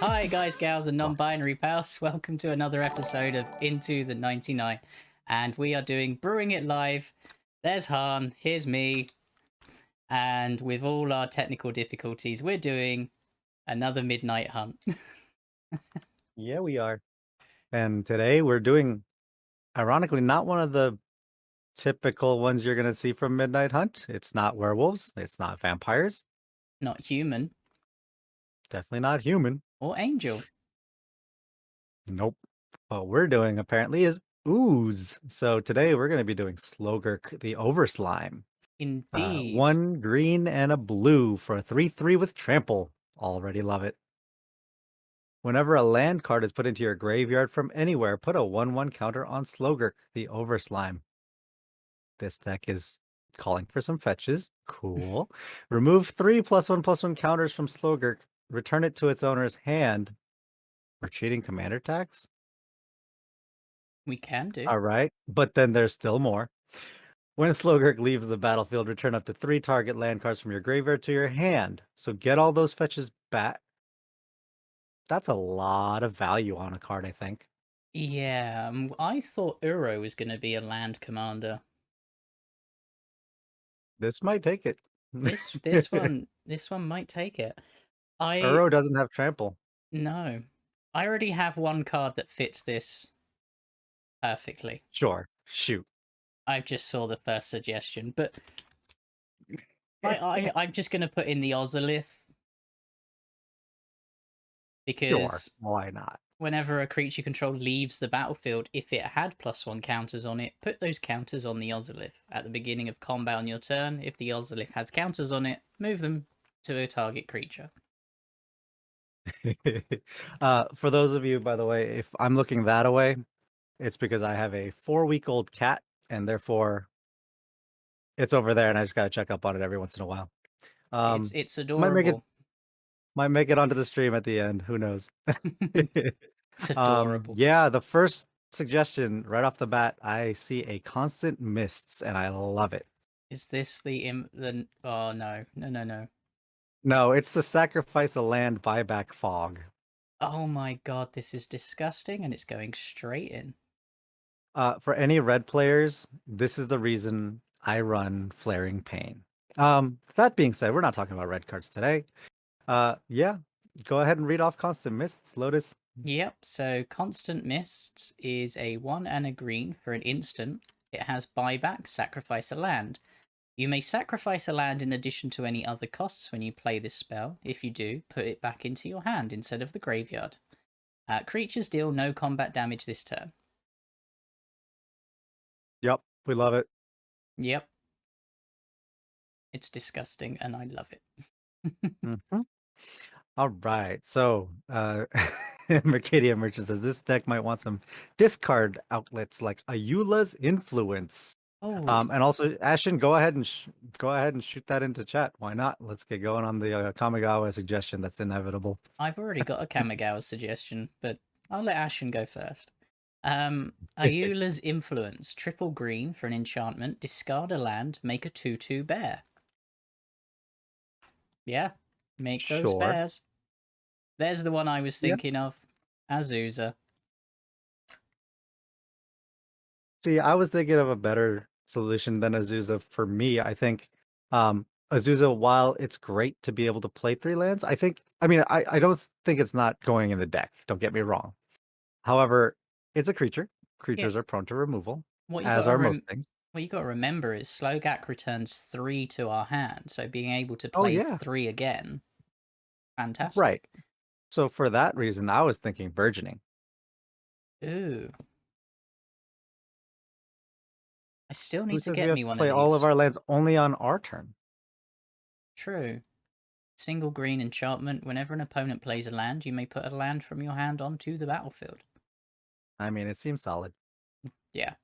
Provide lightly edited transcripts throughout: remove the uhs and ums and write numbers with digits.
Hi, guys, gals, and non-binary pals. Welcome to another episode of Into the 99. And we are doing Brewing It Live. There's Han, here's me. And with all our technical difficulties, we're doing another Midnight Hunt. Yeah, we are. And today we're doing, ironically, not one of the typical ones you're going to see from Midnight Hunt. It's not werewolves. It's not vampires. Not human Definitely not human. or angel. Nope. What we're doing apparently is ooze. So today we're going to be doing Slogurk, the Overslime. Indeed. One green and a blue for a 3/3 with trample. Already love it. Whenever a land card is put into your graveyard from anywhere, put a 1/1 counter on Slogurk, the Overslime. This deck is calling for some fetches. Cool. Remove 3+1/+1 counters from Slogurk. Return it to its owner's hand. We're cheating commander tax? We can do. All right. But then there's still more. When Slogurk leaves the battlefield, return up to 3 target land cards from your graveyard to your hand. So get all those fetches back. That's a lot of value on a card, I think. Yeah, I thought Uro was going to be a land commander. This might take it. This one might take it. Uro doesn't have trample. No. I already have one card that fits this perfectly. Sure. Shoot. I just saw the first suggestion, but I'm just going to put in the Ozolith Sure. because Why not? whenever a creature you control leaves the battlefield, if it had +1 counters on it, put those counters on the Ozolith. At the beginning of combat on your turn, if the Ozolith has counters on it, move them to a target creature. For those of you, by the way, if I'm looking that away, it's because I have a 4-week-old cat, and therefore it's over there, and I just gotta check up on it every once in a while. It's Might make it adorable. might make it onto the stream at the end. Who knows? It's adorable. Yeah, the first suggestion right off the bat, I see a constant mists, and I love it. Is this the oh no. No, it's the sacrifice a land buyback fog. Oh my god, this is disgusting, and it's going straight in. For any red players, this is the reason I run Flaring Pain. That being said, we're not talking about red cards today. Yeah, go ahead and read off Constant Mists, Lotus. Yep, so Constant Mists is a 1 and a green for an instant. It has buyback, sacrifice a land. You may sacrifice a land in addition to any other costs when you play this spell. If you do, put it back into your hand instead of the graveyard. Creatures deal no combat damage this turn. Yep, we love it. Yep. It's disgusting, and I love it. Mm-hmm. All right, so Mercadia Merchant says this deck might want some discard outlets like Ayula's Influence. Oh, And also, Ashen, go ahead and shoot that into chat. Why not? Let's get going on the Kamigawa suggestion. That's inevitable. I've already got a Kamigawa suggestion, but I'll let Ashen go first. Ayula's Influence, triple green for an enchantment, discard a land, make a 2/2 bear. Yeah, make those Sure. bears. There's the one I was Yeah. thinking of. Azusa. See, I was thinking of a better solution than Azusa for me. I think Azusa, while it's great to be able to play 3 lands, I don't think it's not going in the deck. Don't get me wrong. However, it's a creature. Yeah, Creatures are prone to removal, what you as got to are most things. what you got to remember is Slogurk returns 3 to our hand, so being able to Oh play yeah, 3 again, right. fantastic. So for that reason, I was thinking burgeoning. Ooh, I still Who need to says we get have me to one of play all of these. our lands only on our turn? True. Single green enchantment. Whenever an opponent plays a land, you may put a land from your hand onto the battlefield. I mean, it seems solid. Yeah.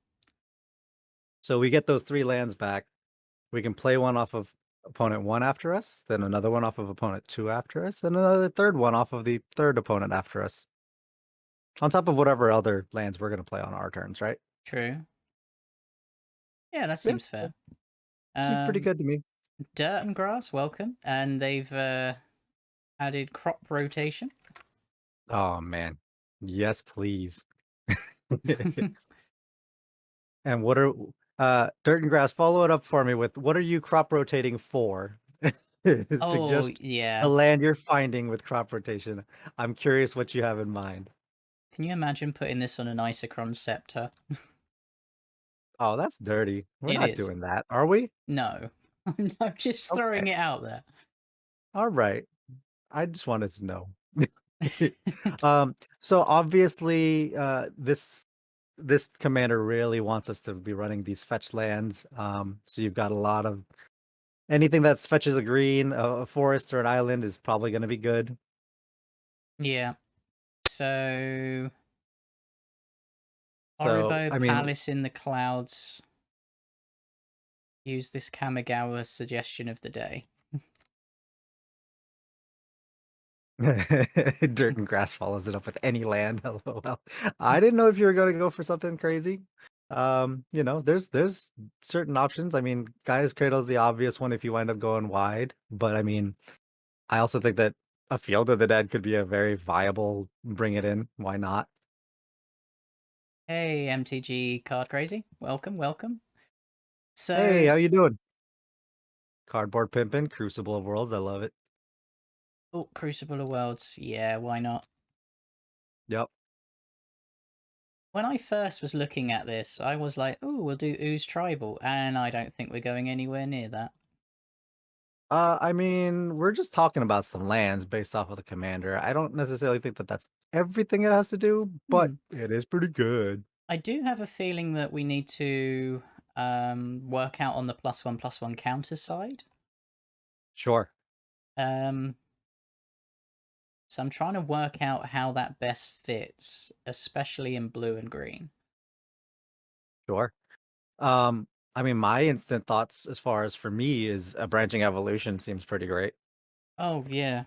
So we get those 3 lands back. We can play one off of opponent 1 after us, then another one off of opponent 2 after us, and another third one off of the third opponent after us. On top of whatever other lands we're going to play on our turns, right? True. Yeah, that Yeah, seems fair. seems pretty good to me. Dirt and Grass, welcome. And they've added crop rotation. Oh man. Yes, please. And what are Dirt and Grass, follow it up for me with what are you crop rotating for? Oh, Suggest the yeah. land you're finding with crop rotation. I'm curious what you have in mind. Can you imagine putting this on an Isochron scepter? Oh, that's dirty. We're It not is. doing that, are we? No. I'm just Okay. throwing it out there. All right. I just wanted to know. So obviously, this commander really wants us to be running these fetch lands. So you've got a lot of anything that fetches a green, a forest or an island is probably going to be good. Yeah. So, So Oribo I mean, Palace in the Clouds. Use this Kamigawa suggestion of the day. Dirt and Grass follows it up with any land. LOL. I didn't know if you were going to go for something crazy. There's certain options. I mean, Gaia's Cradle is the obvious one if you wind up going wide, but I mean, I also think that a Field of the Dead could be a very viable bring it in. Why not? Hey, MTG Card Crazy. Welcome, welcome. Hey, So, how you doing? Cardboard Pimpin', Crucible of Worlds. I love it. oh, Crucible of Worlds. Yeah, why not? Yep. When I first was looking at this, I was like, oh, we'll do Ooze Tribal, and I don't think we're going anywhere near that. I mean, we're just talking about some lands based off of the commander. I don't necessarily think that that's everything it has to do, but Hmm. it is pretty good. I do have a feeling that we need to work out on the +1/+1 counter side. Sure, Um, so I'm trying to work out how that best fits, especially in blue and green. sure. Um, I mean, my instant thoughts as far as for me is a branching evolution seems pretty great. Oh, yeah.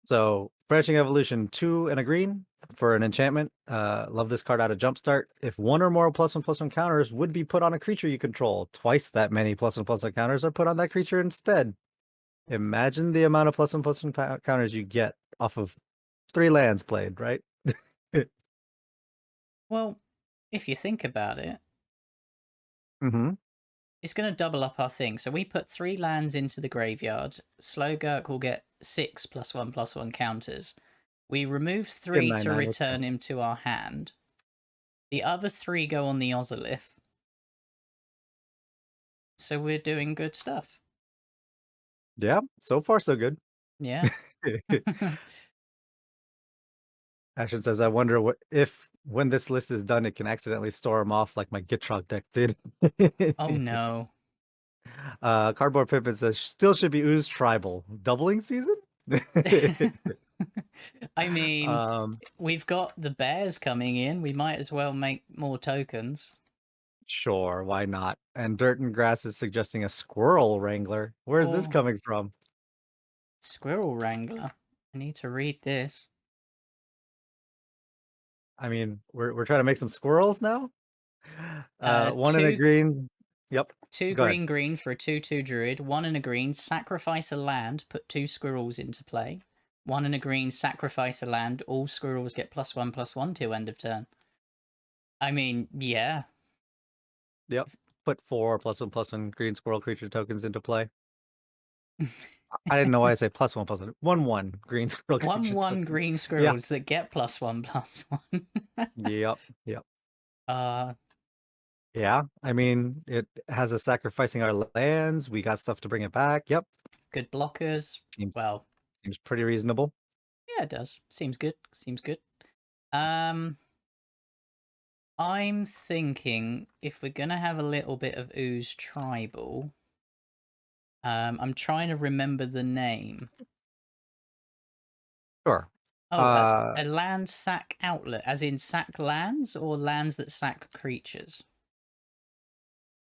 So branching evolution 2 and a green for an enchantment. Love this card out of Jumpstart. If one or more +1/+1 counters would be put on a creature you control, twice that many +1/+1 counters are put on that creature instead. Imagine the amount of +1/+1 counters you get off of 3 lands played, right? Well, if you think about it, Mm-hmm. it's going to double up our thing. So we put 3 lands into the graveyard. Slogurk will get 6 +1/+1 counters. We remove Get 3 to 9/9 with return trample. him to our hand. The other 3 go on the Ozolith. So we're doing good stuff. Yeah, so far so good. Yeah. Ashen says, I wonder what if when this list is done, it can accidentally store them off like my Gitrog deck did. Oh no. Cardboard Pippin says, still should be Ooze Tribal. Doubling season? I mean, um, we've got the bears coming in. We might as well make more tokens. sure, why not? And Dirt and Grass is suggesting a Squirrel Wrangler. Where's this Oh, coming from? Squirrel Wrangler. I need to read this. I mean, we're trying to make some squirrels now? One in a Two green. Yep, two go ahead. green green for a 2/2 druid. One in a green, sacrifice a land, put 2 squirrels into play. One in a green, sacrifice a land. All squirrels get +1/+1 till end of turn. I mean, yeah. Yep. Put 4 +1/+1 green squirrel creature tokens into play. I didn't know why I say +1/+1. 1/1 green squirrel creature 1/1 tokens. green Yeah. squirrels that get +1/+1. Yep. Yep. uh, Yeah. I mean, it has us sacrificing our lands. We got stuff to bring it back. Yep. good blockers. Seems Well, seems pretty reasonable. yeah, it does. Seems good. Seems good. Um, I'm thinking if we're gonna have a little bit of ooze tribal, I'm trying to remember the name. Sure. Oh, Uh a land sack outlet, as in sack lands or lands that sack creatures.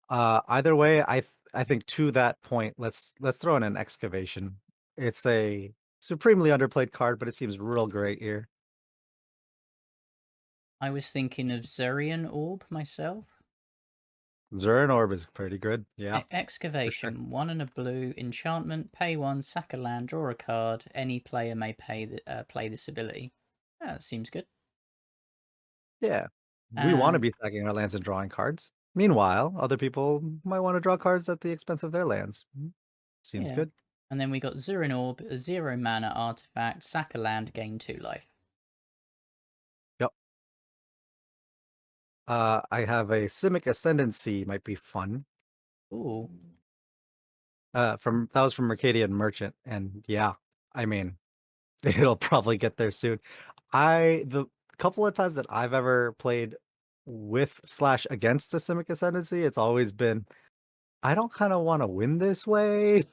Either way, I think to that point, let's throw in an excavation. It's a supremely underplayed card, but it seems real great here. I was thinking of Zurian Orb myself. Zurin Orb is pretty good. Yeah, for sure. Excavation, 1 and a blue, enchantment, pay 1, sack a land, draw a card. Any player may play this ability. That seems good. Yeah. We want to And be stacking our lands and drawing cards. Meanwhile, other people might want to draw cards at the expense of their lands. Seems yeah. good. And then we got Zurin Orb, a 0 mana artifact, sack a land, gain 2 life. Yep. I have a Simic Ascendancy, might be fun. Ooh. From that was from Mercadian Merchant, and yeah, I mean, it'll probably get there soon. The couple of times that I've ever played with slash against a Simic Ascendancy, it's always been I don't kind of want to win this way,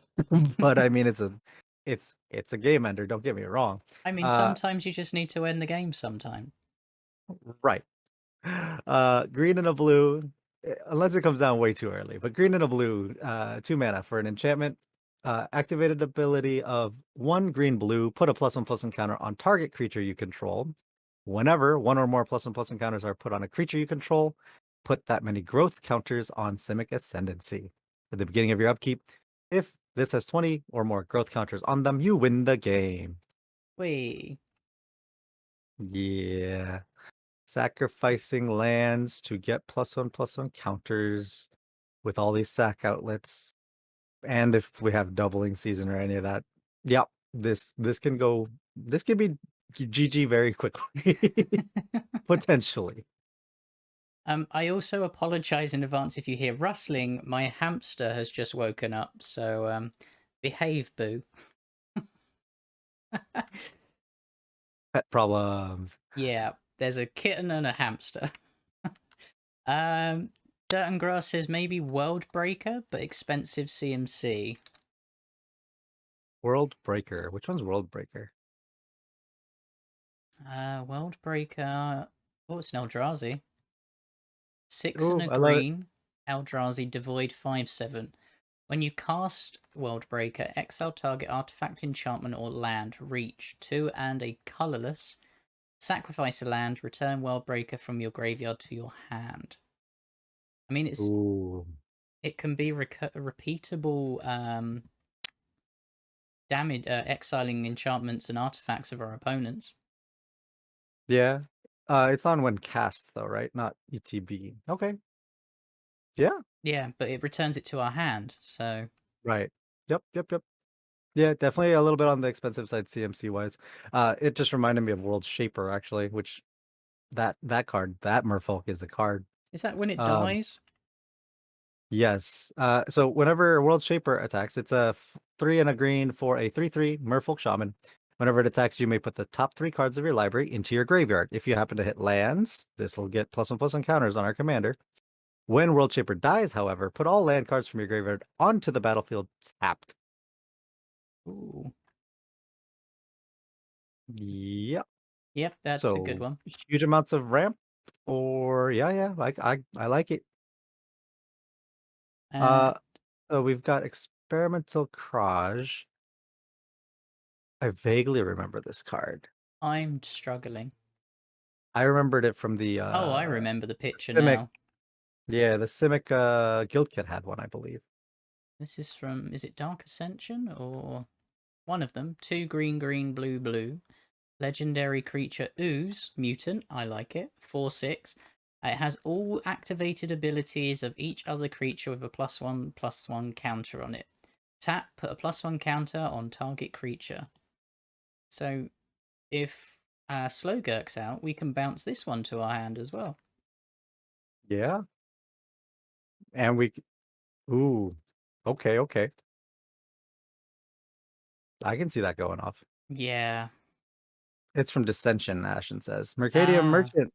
but I mean it's a game ender. Don't get me wrong. I mean, Uh, sometimes you just need to end the game sometime. right. Green and a blue, unless it comes down way too early. But green and a blue, 2 mana for an enchantment. Activated ability of 1 green blue. Put a +1/+1 counter on target creature you control. Whenever 1 or more +1/+1 counters are put on a creature you control, put that many growth counters on Simic Ascendancy. At the beginning of your upkeep, if this has 20 or more growth counters on them, you win the game. Wee. Yeah. Sacrificing lands to get +1/+1 counters with all these sack outlets. And if we have doubling season or any of that, yep, this can go this can be GG very quickly. Potentially. I also apologize in advance if you hear rustling. My hamster has just woken up, so behave, boo. Pet problems. Yeah, there's a kitten and a hamster. um, Dirt and Grass says maybe World Breaker, but expensive CMC. World Breaker. Which one's World Breaker? World Breaker. Oh, it's an Eldrazi. 6 and Oh, a I love it. green. Eldrazi Devoid 5/7. When you cast World Breaker, exile target artifact, enchantment, or land. Reach 2 and a colorless. Sacrifice a land. Return World Breaker from your graveyard to your hand. I mean, Ooh. it can be repeatable damage, exiling enchantments and artifacts of our opponents. Yeah. It's on when cast though, right? Not ETB. Okay. Yeah. Yeah, but it returns it to our hand, so Right. Yep. Yeah, definitely a little bit on the expensive side CMC wise. It just reminded me of World Shaper actually, which that card, that Merfolk is a card. is that when it Um, dies? yes. So whenever World Shaper attacks, it's a 3 and a green for a 3/3 Merfolk Shaman. Whenever it attacks, you may put the top 3 cards of your library into your graveyard. If you happen to hit lands, this will get +1/+1 counters on our commander. When World Shaper dies, however, put all land cards from your graveyard onto the battlefield tapped. Ooh. Yep. Yep, that's a good So one. huge amounts of ramp, or yeah, I like it. Uh, Uh, so we've got Experimental Crage. I vaguely remember this card. I'm struggling. I remembered it from the Oh, I remember the picture Simic. now. Yeah, the Simic Guild Kit had one, I believe. This is from, is it Dark Ascension or one of them? 2 green, green, blue, blue. Legendary creature Ooze, mutant, I like it. 4/6. It has all activated abilities of each other creature with a +1/+1 counter on it. Tap, put a +1 counter on target creature. So if Slogurk's out, we can bounce this one to our hand as well. Yeah, and ooh, okay. I can see that going off. Yeah. It's from Dissension, Ashen says. Mercadian Ah, Merchant,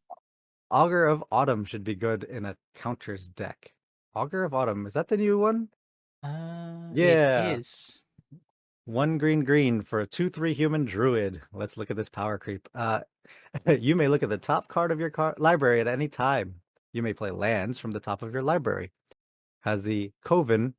Augur of Autumn should be good in a counters deck. Augur of Autumn, is that the new one? it Yeah. is. 1 green for a 2/3 human druid. Let's look at this power creep. You may look at the top card of your library at any time. You may play lands from the top of your library. Has the Coven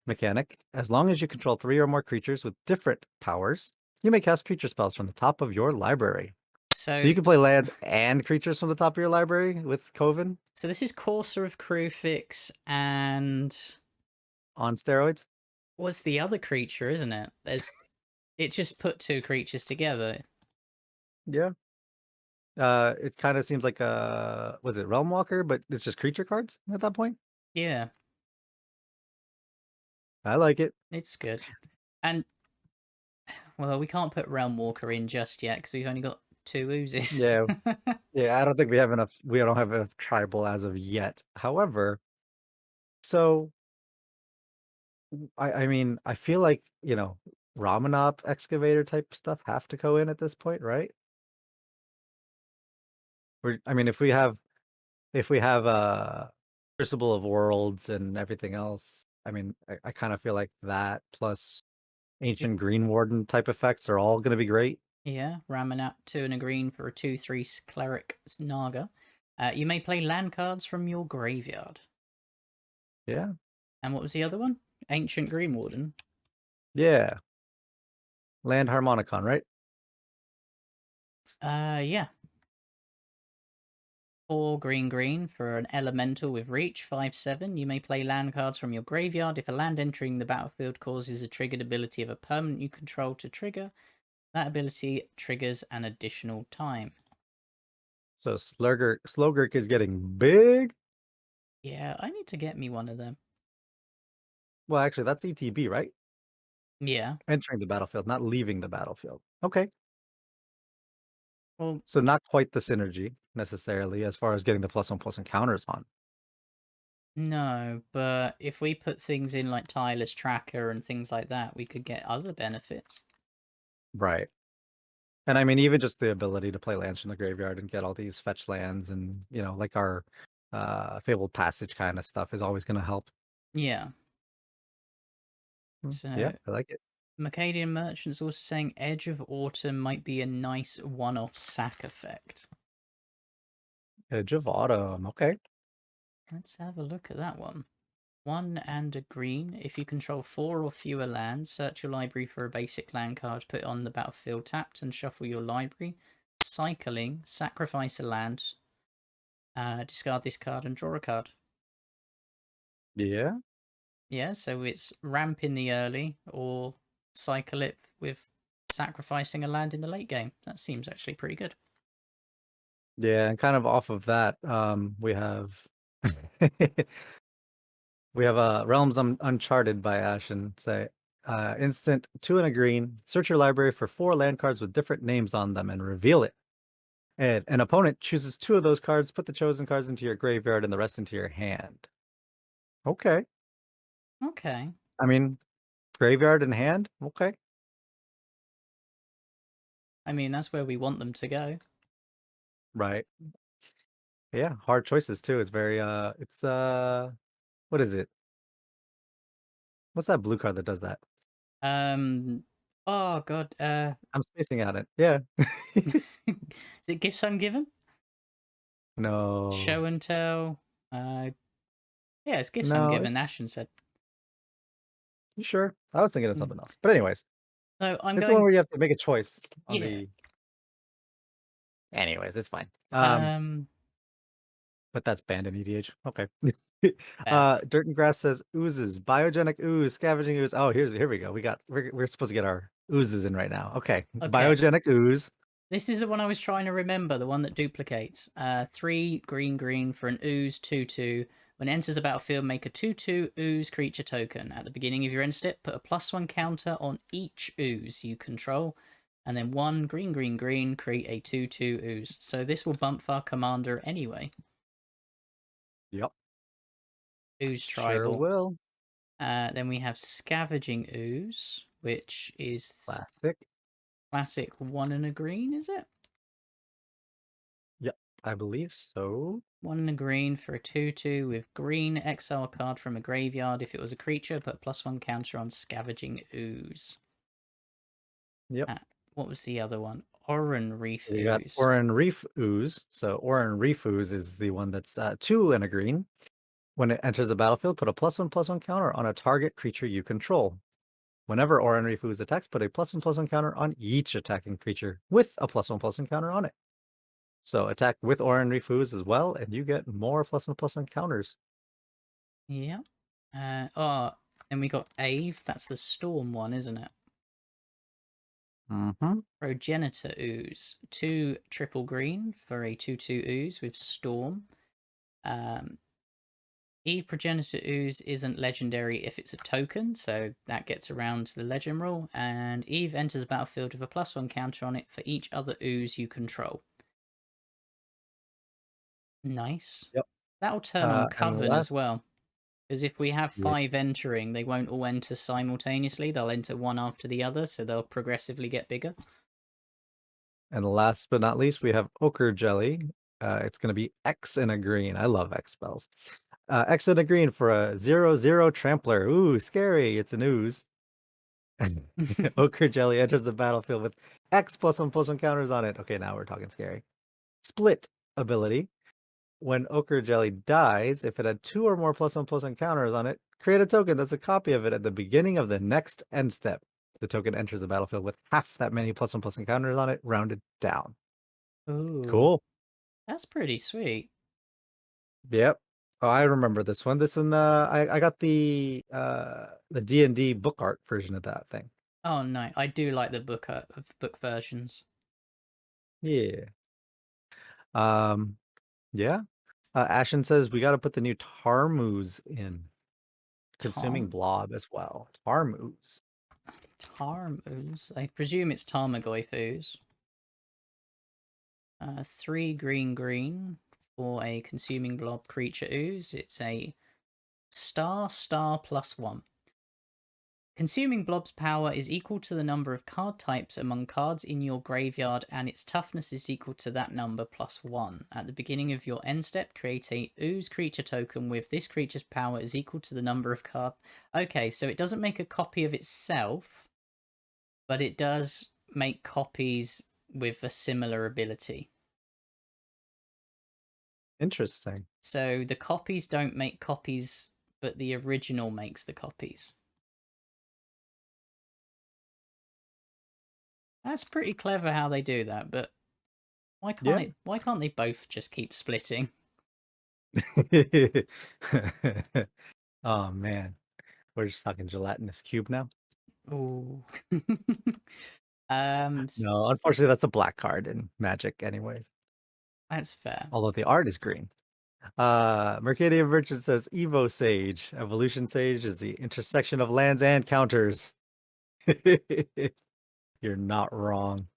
mechanic. As long as you control 3 or more creatures with different powers, you may cast creature spells from the top of your library. So So, you can play lands and creatures from the top of your library with Coven so this is Courser of Crewfix and on steroids. what's the other creature, isn't it? It just put two creatures together. Yeah. It kind of seems like was it Realm Walker, but it's just creature cards at that point. Yeah, I like it. it's good. And well, we can't put Realm Walker in just yet because we've only got two oozes. Yeah, yeah. I don't think we have enough. We don't have enough tribal as of yet. However, so I mean, I feel like Ramanop excavator type stuff have to go in at this point, right? I mean, if we have Crucible of Worlds and everything else, I mean, I kind of feel like that plus Ancient Green Warden type effects are all going to be great. Yeah, Ramanap 2 and a green for a 2/3 Cleric Naga. You may play land cards from your graveyard. Yeah, And what was the other one? Ancient Green Warden. yeah. Land Harmonicon, right? Yeah. 4 green for an elemental with reach, 5/7. You may play land cards from your graveyard. If a land entering the battlefield causes a triggered ability of a permanent you control to trigger, that ability triggers an additional time. So Slogurk is getting big. Yeah, I need to get me one of them. Well, actually, that's ETB, right? Yeah. Entering the battlefield, not leaving the battlefield. Okay. Well, So not quite the synergy necessarily as far as getting the +1/+1 counters on. no, but if we put things in like Tireless Tracker and things like that, we could get other benefits. Right. And I mean, even just the ability to play lands from the graveyard and get all these fetch lands and, like our Fabled Passage kind of stuff is always going to help. Yeah. Yeah, So I like it. Mercadian Merchant's also saying Edge of Autumn might be a nice one-off sack effect. Edge of Autumn. Okay. Let's have a look at that one. 1 and a green. If you control 4 or fewer lands, search your library for a basic land card, put it on the battlefield tapped, and shuffle your library. Cycling, sacrifice a land, discard this card, and draw a card. Yeah. Yeah, so it's ramp in the early or cycle it with sacrificing a land in the late game. That seems actually pretty good. Yeah, and kind of off of that, we have we have Realms Uncharted by Ashen. Say instant 2 and a green. Search your library for 4 land cards with different names on them and reveal it. And an opponent chooses 2 of those cards, put the chosen cards into your graveyard and the rest into your hand. Okay. Okay. I mean, graveyard and hand? Okay. I mean, that's where we want them to go. Right. Yeah, hard choices too. It's very it's what is it? What's that blue card that does that? Oh god, I'm spacing on it. Yeah. is it Gifts Ungiven? No. Show and Tell. Yeah, it's Gifts No, Ungiven, it's Ashen said. you sure? I was thinking of Mm. something else. But anyways, So I'm it's the one going where you have to make a choice on yeah. the anyways, it's fine. Um But that's banned in EDH. Okay. Fair. Dirt and Grass says oozes, biogenic ooze, scavenging ooze. Oh, here we go. We're supposed to get our oozes in right now. Okay. Okay. Biogenic ooze. This is the one I was trying to remember, the one that duplicates. 3 green for an ooze 2/2. When it enters the battlefield, make a 2/2 ooze creature token. At the beginning of your end step, put a +1 counter on each ooze you control. And then 1 green, create a 2/2 ooze. So this will bump our commander anyway. Yep. Ooze Sure tribal. will. Then we have Scavenging Ooze, which is Classic. classic 1 and a green, is it? Yep. I believe so. 1 and a green for a 2/2 with green, exile a card from a graveyard. If it was a creature, put +1 counter on Scavenging Ooze. Yep. What was the other one? Oran Reef We got Ooze. Oran Reef Ooze. So Oran Reef Ooze is the one that's 2 and a green. When it enters the battlefield, put a +1/+1 counter on a target creature you control. Whenever Oran Reef Ooze attacks, put a +1/+1 counter on each attacking creature with a +1/+1 counter on it. So attack with Oran Refuse as well, and you get more +1/+1 counters. Yeah. Oh, and we got Ave. That's the storm one, isn't it? Mm-hmm. Progenitor Ooze. 2 triple green for a 2/2 ooze with storm. Um, Eve Progenitor Ooze isn't legendary if it's a token, so that gets around the legend rule. And Eve enters the battlefield with a +1 counter on it for each other ooze you control. Nice. Yep. That'll turn on And Coven as last, well. Because if we have yeah. 5 entering, they won't all enter simultaneously. They'll enter one after the other, so they'll progressively get bigger. And last but not least, we have Ochre Jelly. It's going to be X and a green. I love X spells. X and a green for a 0/0 Trampler. Ooh, scary. It's an ooze. Ochre Jelly enters the battlefield with X +1/+1 counters on it. Okay, now we're talking scary. Split ability. When Ochre Jelly dies, if it had 2 or more +1/+1 counters on it, create a token that's a copy of it at the beginning of the next end step. The token enters the battlefield with half that many +1/+1 counters on it, rounded down. Ooh, Cool. that's pretty sweet. Yep. Oh, I remember this one. This one, I got the D&D book art version of that thing. Oh no, I do like the book versions. Yeah. Um, yeah. Ashen says we got to put the new Tarmoose in. Consuming Tar blob as well. Tarmoose. Tarmoose. I presume it's Tarmogoyf ooze. 3 green for a consuming blob creature ooze. It's a star +1. Consuming Blob's power is equal to the number of card types among cards in your graveyard, and its toughness is equal to that number +1. At the beginning of your end step, create a ooze creature token with this creature's power is equal to the number of card. Okay, so it doesn't make a copy of itself, but it does make copies with a similar ability. Interesting. So the copies don't make copies, but the original makes the copies. That's pretty clever how they do that, but Yeah. why can't they both just keep splitting? Oh man. We're just talking gelatinous cube now. Ooh. um No, unfortunately that's a black card in Magic anyways. that's fair. Although the art is green. Mercadian Merchant says Evo Sage. Evolution Sage is the intersection of lands and counters. You're not wrong.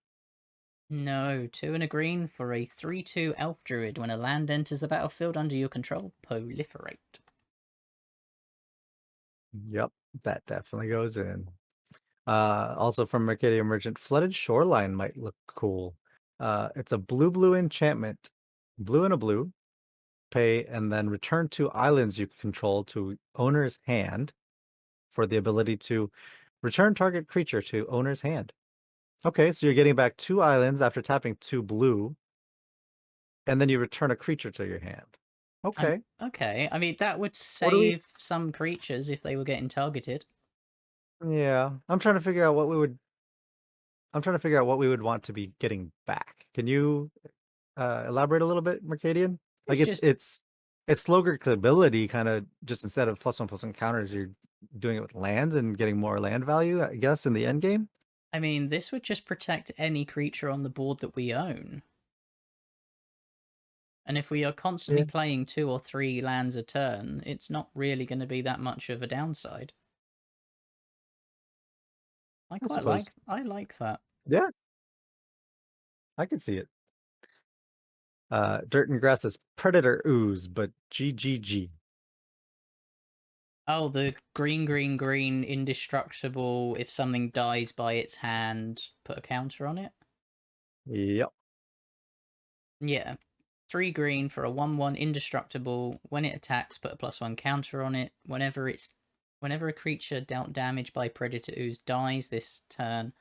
No, 2 and a green for a 3/2 elf druid. When a land enters the battlefield under your control, proliferate. Yep, that definitely goes in. Also from Mercadian Merchant, Flooded Shoreline might look cool. It's a blue enchantment. Blue and a blue. Pay and then return 2 islands you control to owner's hand for the ability to return target creature to owner's hand. Okay, so you're getting back 2 islands after tapping 2 blue, and then you return a creature to your hand. Okay. Okay. I mean, that would What do we save some creatures if they were getting targeted. Yeah, I'm trying to figure out what we would I'm trying to figure out what we would want to be getting back. Can you elaborate a little bit, Mercadian? Like It's just, it's Slogurk's ability kind of just instead of +1/+1 counters, you're doing it with lands and getting more land value, I guess, in the end game. I mean, this would just protect any creature on the board that we own. And if we are constantly Yeah, playing 2 or 3 lands a turn, it's not really going to be that much of a downside. I suppose. I like that. Yeah, I can see it. Dirt and Grass is Predator Ooze, but GGG. Oh, the green, indestructible. If something dies by its hand, put a counter on it. Yep. Yeah. 3 green for a 1/1 indestructible. When it attacks, put a +1 counter on it. Whenever a creature dealt damage by Predator Ooze dies this turn,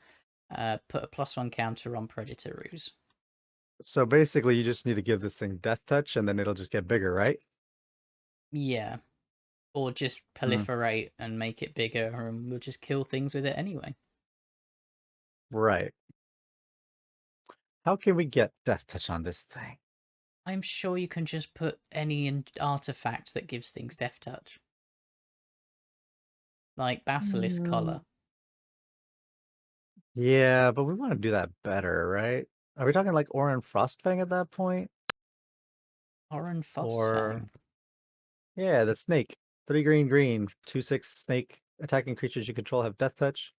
put a +1 counter on Predator Ooze. So basically, you just need to give this thing Death Touch, and then it'll just get bigger, right? Yeah. Or just Hmm. proliferate and make it bigger, and we'll just kill things with it anyway. Right. How can we get Death Touch on this thing? I'm sure you can just put any artifact that gives things Death Touch. Like Basilisk Mm, Collar. yeah, but we want to do that better, right? Are we talking like Oran Frostfang at that point? Oran Or Frostfang. yeah, the snake. 3 green green, 2/6 snake. Attacking creatures you control have Death Touch.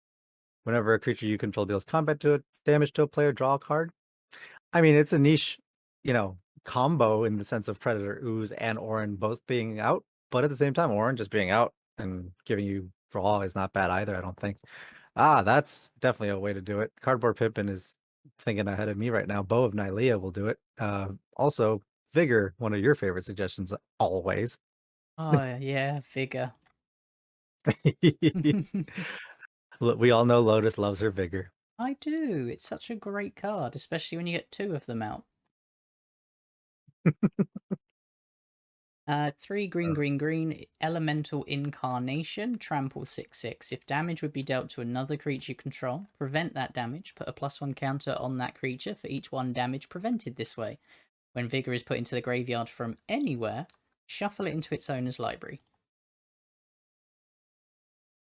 Whenever a creature you control deals combat damage to a player, draw a card. I mean, it's a niche, combo in the sense of Predator Ooze and Oran both being out, but at the same time, Oran just being out and giving you draw is not bad either, I don't think. Ah, that's definitely a way to do it. Cardboard Pimpin is thinking ahead of me right now. Bow of Nylea will do it. Also, Vigor, one of your favorite suggestions, always. Oh, yeah, Vigor. Look, we all know Lotus loves her Vigor. I do. It's such a great card, especially when you get two of them out. 3 green, Oh. green, green. Elemental Incarnation. Trample 6/6. If damage would be dealt to another creature you control, prevent that damage. Put a +1 counter on that creature for each one damage prevented this way. When Vigor is put into the graveyard from anywhere, shuffle it into its owner's library.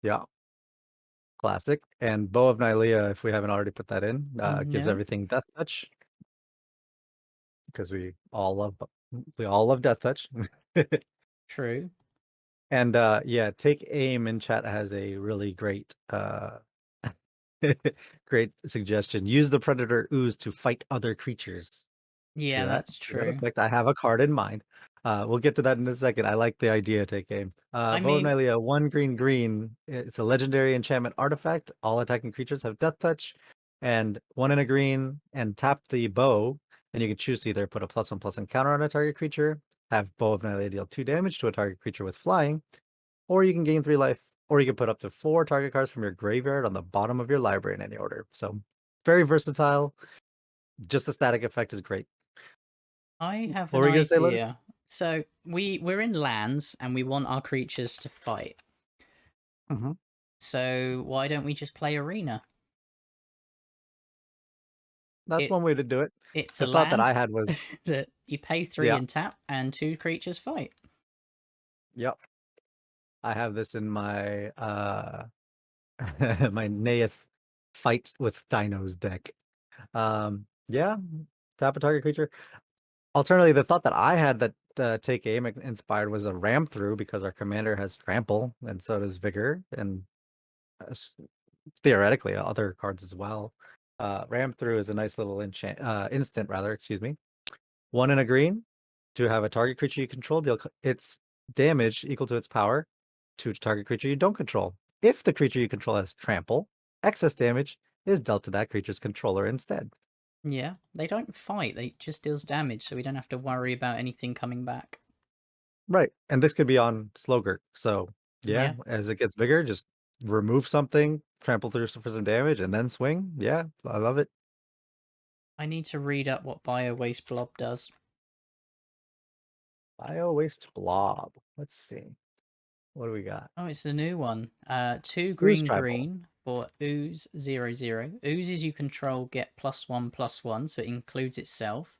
Yeah, classic. And Bow of Nylea, if we haven't already put that in, gives No, everything Death Touch because we all love Death Touch. true. And yeah, Take Aim in chat has a really great great suggestion. Use the Predator Ooze to fight other creatures. Yeah, that's To that true. effect, I have a card in mind. We'll get to that in a second. I like the idea, Take Aim. I Bow of mean, Nylea, 1 green green. It's a legendary enchantment artifact. All attacking creatures have Death Touch. And 1 in a green, and tap the bow, and you can choose to either put a +1/+1 counter on a target creature, have Bow of Nylea deal 2 damage to a target creature with flying, or you can gain 3 life, or you can put up to 4 target cards from your graveyard on the bottom of your library in any order. So very versatile. Just the static effect is great. I have What an were you gonna say, Lotus? idea. So we're in lands and we want our creatures to fight. Hmm. So why don't we just play arena? That's It one way to do it. it's a The thought that I land had was, that you pay 3 yeah, and tap and two creatures fight. yep. I have this in my my Neith fight with dinos deck. Yeah, tap a target creature. Alternatively, the thought that I had that Take Aim inspired was a ram through because our commander has trample and so does vigor and theoretically other cards as well. Ram through is a nice little instant rather, excuse me. 1 in a green to have a target creature you control deal its damage equal to its power to target creature you don't control. If the creature you control has trample, excess damage is dealt to that creature's controller instead. Yeah, they don't fight. They just deals damage, so we don't have to worry about anything coming back. Right. And this could be on Slogurk. So yeah, Yeah, as it gets bigger, just remove something, trample through for some damage, and then swing. Yeah, I love it. I need to read up what Biowaste Blob does. Biowaste Blob. Let's see. What do we got? Oh, it's the new one. 2 Who's green, tribal? green for ooze 0/0. Oozes you control get +1/+1, so it includes itself.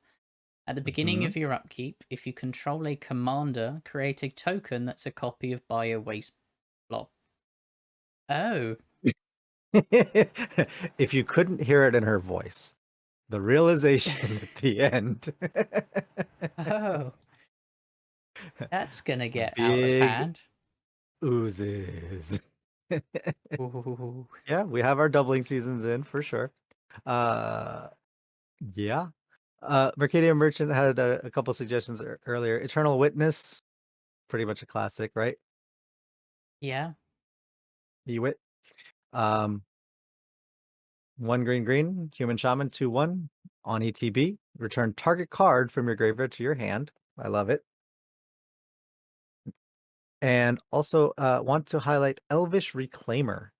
At the beginning Hmm. of your upkeep, if you control a commander, create a token that's a copy of Biowaste Blob. Oh. If you couldn't hear it in her voice, the realization at the end. Oh. That's gonna get out of Big hand. oozes. Ooh. Yeah, we have our doubling seasons in for sure. Uh yeah. Mercadian Merchant had a couple suggestions earlier. Eternal Witness, pretty much a classic, right? Yeah. Ewit. Um 1 green green, human shaman 2/1 on ETB. Return target card from your graveyard to your hand. I love it. And also want to highlight Elvish Reclaimer.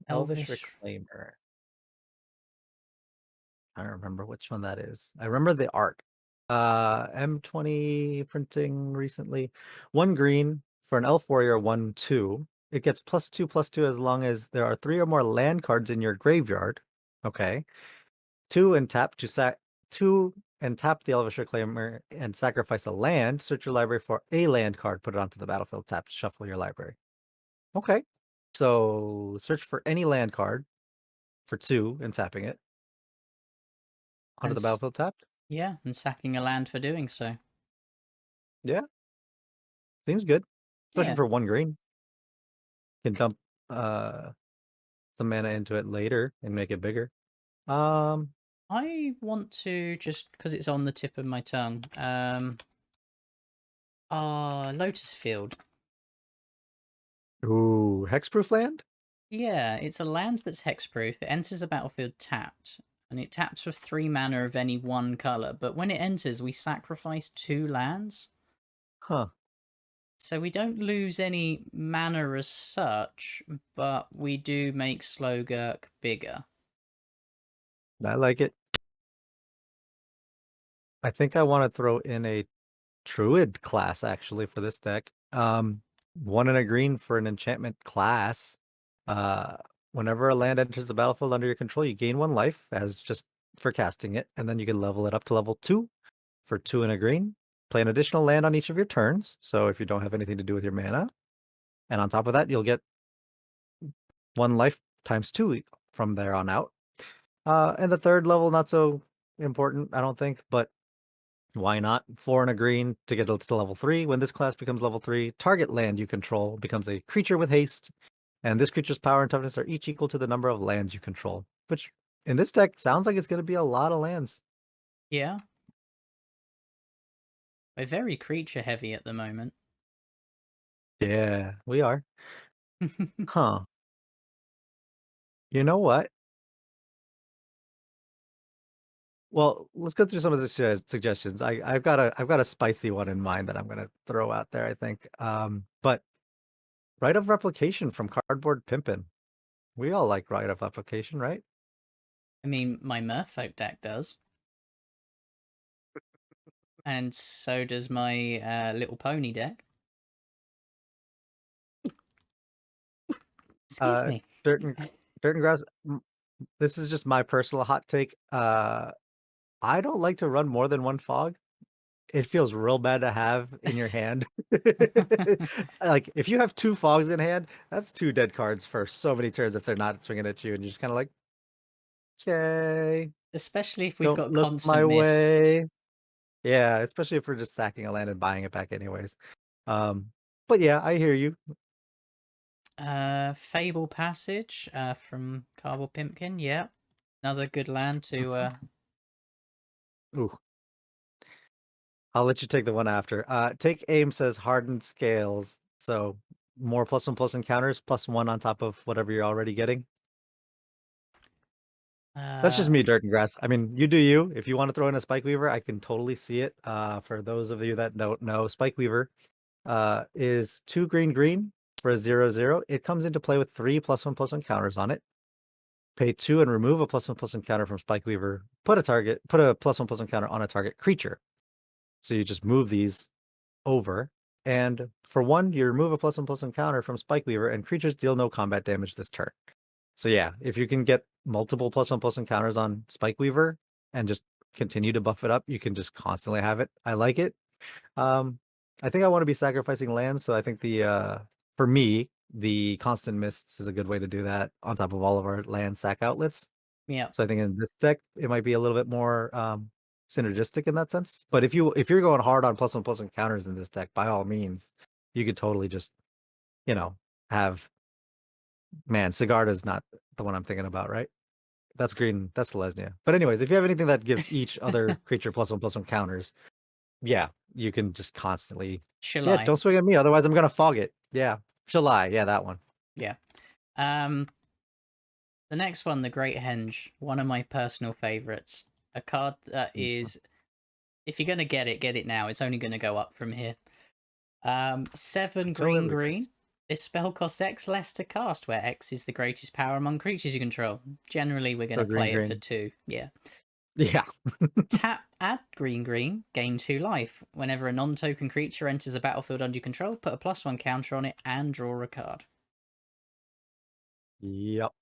Elvish Elvish. Reclaimer. I don't remember which one that is. I remember the art. M20 printing recently. 1 green for an elf warrior 1/2. It gets +2/+2 as long as there are 3 or more land cards in your graveyard. Okay. 2 and tap to sack 2 and tap the Elvish Reclaimer and sacrifice a land. Search your library for a land card. Put it onto the battlefield. Tap to shuffle your library. Okay. So search for any land card for 2 and tapping it onto And the battlefield tapped. yeah, and sacking a land for doing so. Yeah, seems good. Especially Yeah. for 1 green. You can dump some mana into it later and make it bigger. I want to, just because it's on the tip of my tongue, Lotus Field. Ooh, hexproof land? Yeah, it's a land that's hexproof. It enters the battlefield tapped, and it taps for 3 mana of any one color. But when it enters, we sacrifice 2 lands, Huh. so we don't lose any mana as such, but we do make Slogurk bigger. I like it. I think I want to throw in a Druid class actually for this deck. 1 and a green for an enchantment class. Uh, Whenever a land enters the battlefield under your control, you gain 1 life as just for casting it, and then you can level it up to level 2 for 2 and a green. Play an additional land on each of your turns. So if you don't have anything to do with your mana, and on top of that, you'll get 1 life times 2 from there on out. And the third level, not so important, I don't think, but why not? 4 and a green to get to level 3. When this class becomes level 3, target land you control becomes a creature with haste, and this creature's power and toughness are each equal to the number of lands you control, which in this deck sounds like it's going to be a lot of lands. Yeah. We're very creature heavy at the moment. Yeah, we are. Huh. You know what? Well, let's go through some of the suggestions. I've got a spicy one in mind that I'm going to throw out there, I think. But Rite of Replication from Cardboard Pimpin'. We all like Rite of Replication, right? I mean, my Merfolk deck does. And so does my Little Pony deck. Excuse me. Dirt and Grass. This is just my personal hot take. I don't like to run more than 1 fog. It feels real bad to have in your hand. Like if you have 2 fogs in hand, that's 2 dead cards for so many turns if they're not swinging at you, and you're just kind of like, okay, Especially if we've don't got look my constant mists. way. Yeah, especially if we're just sacking a land and buying it back anyways. But yeah, I hear you. Fable Passage from Cardboard Pimpkin. Yeah. Another good land to Ooh, I'll let you take the one after. Take aim says hardened scales. So more +1/+1 encounters, +1 on top of whatever you're already getting. That's just me, Dirt and Grass. I mean, you do you. If you want to throw in a Spike Weaver, I can totally see it. For those of you that don't know, Spike Weaver is 2 green for a 0/0. It comes into play with 3 +1/+1 counters on it. Pay 2 and remove a +1/+1 counter from Spike Weaver. Put a +1/+1 counter on a target creature. So you just move these over. And for 1, you remove a +1/+1 counter from Spike Weaver, and creatures deal no combat damage this turn. So yeah, if you can get multiple +1/+1 counters on Spike Weaver and just continue to buff it up, you can just constantly have it. I like it. I think I want to be sacrificing lands, so I think for me, the Constant Mists is a good way to do that on top of all of our land sack outlets. yeah. So I think in this deck, it might be a little bit more synergistic in that sense. But if you're going hard on +1/+1 counters in this deck, by all means, you could totally just, have Sigarda's not the one I'm thinking about, right? That's green. That's Selesnya. But anyways, if you have anything that gives each other creature +1/+1 counters, yeah, you can just constantly. Shall Yeah, I? don't swing at me, otherwise I'm gonna fog it. Yeah, Shalai. Yeah, that one. Yeah. The next one, the Great Henge, one of my personal favorites. A card that is, if you're gonna get it now. It's only gonna go up from here. 7 So green everybody's. green. This spell costs X less to cast, where X is the greatest power among creatures you control. Generally, we're So gonna green, play it for green. 2. Yeah. Yeah. Tap, add green green, gain 2 life. Whenever a non-token creature enters a battlefield under your control, put a +1 counter on it and draw a card. Yep.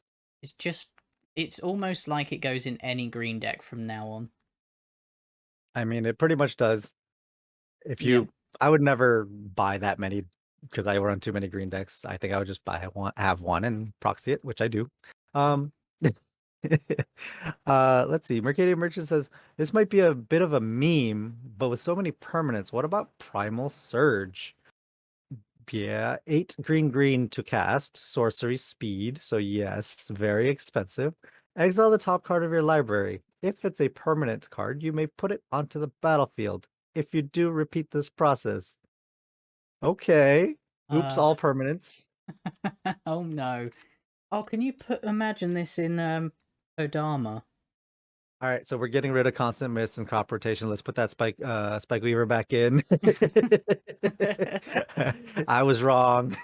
It's just It's almost like it goes in any green deck from now on. I mean, it pretty much does. If Yeah. you, I would never buy that many because I run too many green decks. I think I would just buy one, have one, and proxy it, which I do. Um, let's see. Mercadian Merchant says this might be a bit of a meme, but with so many permanents, what about Primal Surge? Yeah, 8 green to cast, sorcery speed, so yes, very expensive. Exile the top card of your library. If it's a permanent card, you may put it onto the battlefield. If you do, repeat this process. Okay. Oops, Uh all permanents. oh no. Oh, can you imagine this in Odama? All right, so we're getting rid of constant mist and crop rotation. Let's put that Spike Weaver back in. I was wrong.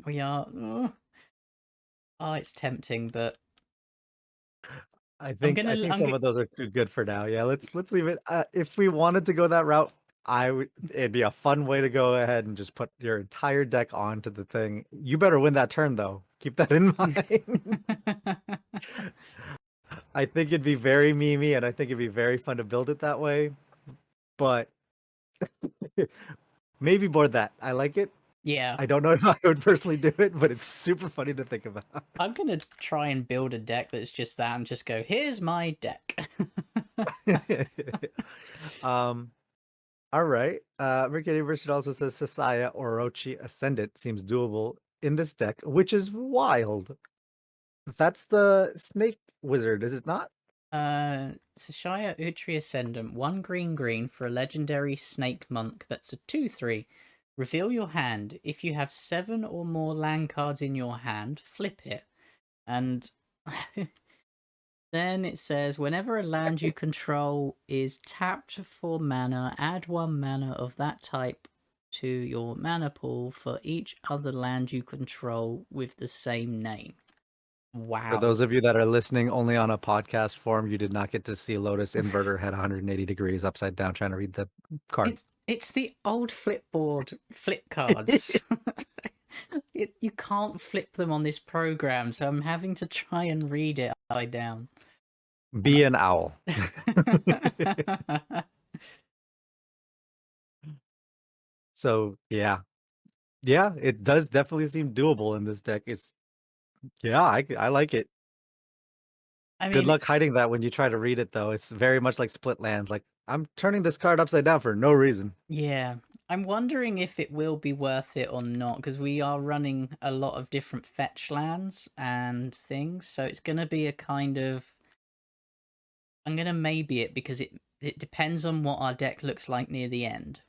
We are. Oh, it's tempting, but I I'm think gonna. I think I'm. some of those are too good for now. Yeah, let's leave it. If we wanted to go that route, I would. It'd be a fun way to go ahead and just put your entire deck onto the thing. You better win that turn though. Keep that in mind. I think it'd be very memey, and I think it'd be very fun to build it that way. But maybe board that. I like it. Yeah, I don't know if I would personally do it, but it's super funny to think about. I'm gonna try and build a deck that's just that, and just go. Here's my deck. um. All right. Mercury Version also says Sasaya Orochi Ascendant seems doable in this deck, which is wild. That's the snake wizard, is it not? Sashaya Utri Ascendant, 1 green for a legendary snake monk that's a 2/3. Reveal your hand. If you have 7 or more land cards in your hand, flip it. And then it says whenever a land you control is tapped for mana, add 1 mana of that type to your mana pool for each other land you control with the same name. For Wow. those of you that are listening only on a podcast form, you did not get to see Lotus Inverter head 180 degrees upside down trying to read the card. It's the old flipboard flip cards. You can't flip them on this program, so I'm having to try and read it upside down. Be an owl. So yeah. Yeah, it does definitely seem doable in this deck. It's yeah, I like it. I Good mean, luck hiding that when you try to read it, though. It's very much like split lands. Like, I'm turning this card upside down for no reason. yeah. I'm wondering if it will be worth it or not, because we are running a lot of different fetch lands and things, so it's going to be a kind of. I'm going to maybe it because it depends on what our deck looks like near the end.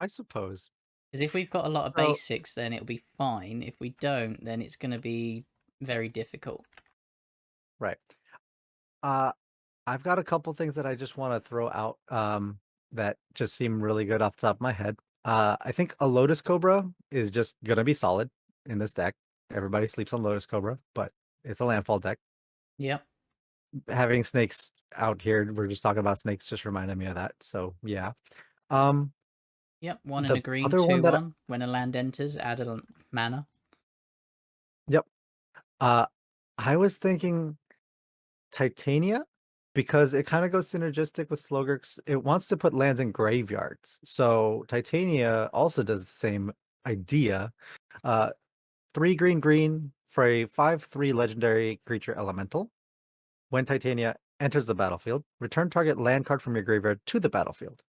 I suppose. Because if we've got a lot of So, basics, then it'll be fine. If we don't, then it's going to be very difficult. right. Uh, I've got a couple things that I just want to throw out that just seem really good off the top of my head. I think a Lotus Cobra is just gonna be solid in this deck. Everybody sleeps on Lotus Cobra, but it's a landfall deck. Yep. Having snakes out here, we're just talking about snakes, just reminded me of that. So yeah. Um, Yep, one and the a green, other one two that one. When a land enters, add a mana. yep. Uh, I was thinking Titania because it kind of goes synergistic with Slogurk's. It wants to put lands in graveyards. So Titania also does the same idea. 3 green for a 5/3 legendary creature elemental. When Titania enters the battlefield, return target land card from your graveyard to the battlefield.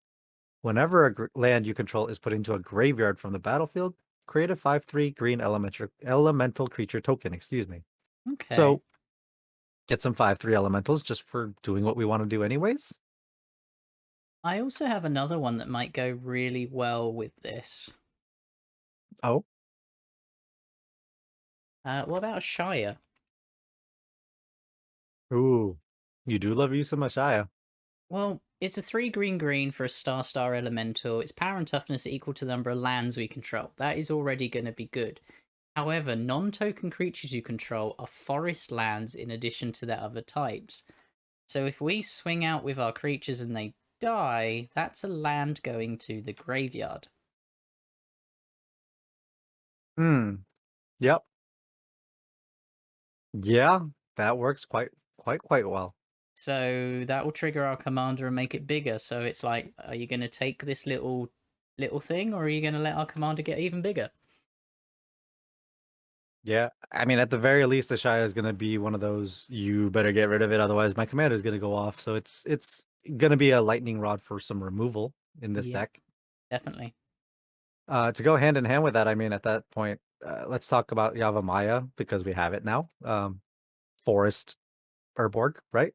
Whenever a land you control is put into a graveyard from the battlefield, create a 5/3 green elemental creature token, excuse me. Okay. So get some 5/3 elementals just for doing what we want to do anyways. I also have another one that might go really well with this. Oh, What about Shire? ooh, you do love you some Ashaya. Well, it's a 3 green for a star elemental. Its power and toughness are equal to the number of lands we control. That is already going to be good. However, non-token creatures you control are forest lands in addition to their other types. So if we swing out with our creatures and they die, that's a land going to the graveyard. Hmm. Yep. Yeah, that works quite well. So that will trigger our commander and make it bigger. So it's like, are you going to take this little thing, or are you going to let our commander get even bigger? Yeah, I mean, at the very least, the Shia is going to be one of those. You better get rid of it, otherwise my commander is going to go off. So it's going to be a lightning rod for some removal in this Yep, deck. definitely. To go hand in hand with that, I mean, at that point, let's talk about Yavimaya because we have it now. Forest Urborg, right?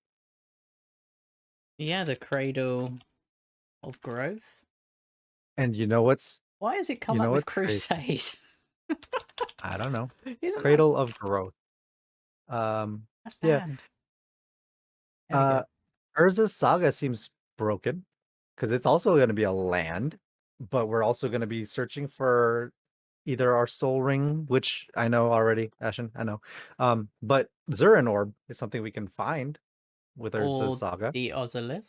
Yeah, the Cradle of Growth. And you know what's Why has it you come up know with what's crazy? Crusade? I don't know. Isn't that Cradle of Growth. Um, that's yeah. banned? There we go. Uh, Urza's Saga seems broken because it's also going to be a land, but we're also going to be searching for either our Soul Ring, which I know already, Ashen, I know. But Zurin Orb is something we can find with Urza's Or Saga. the Ozolith.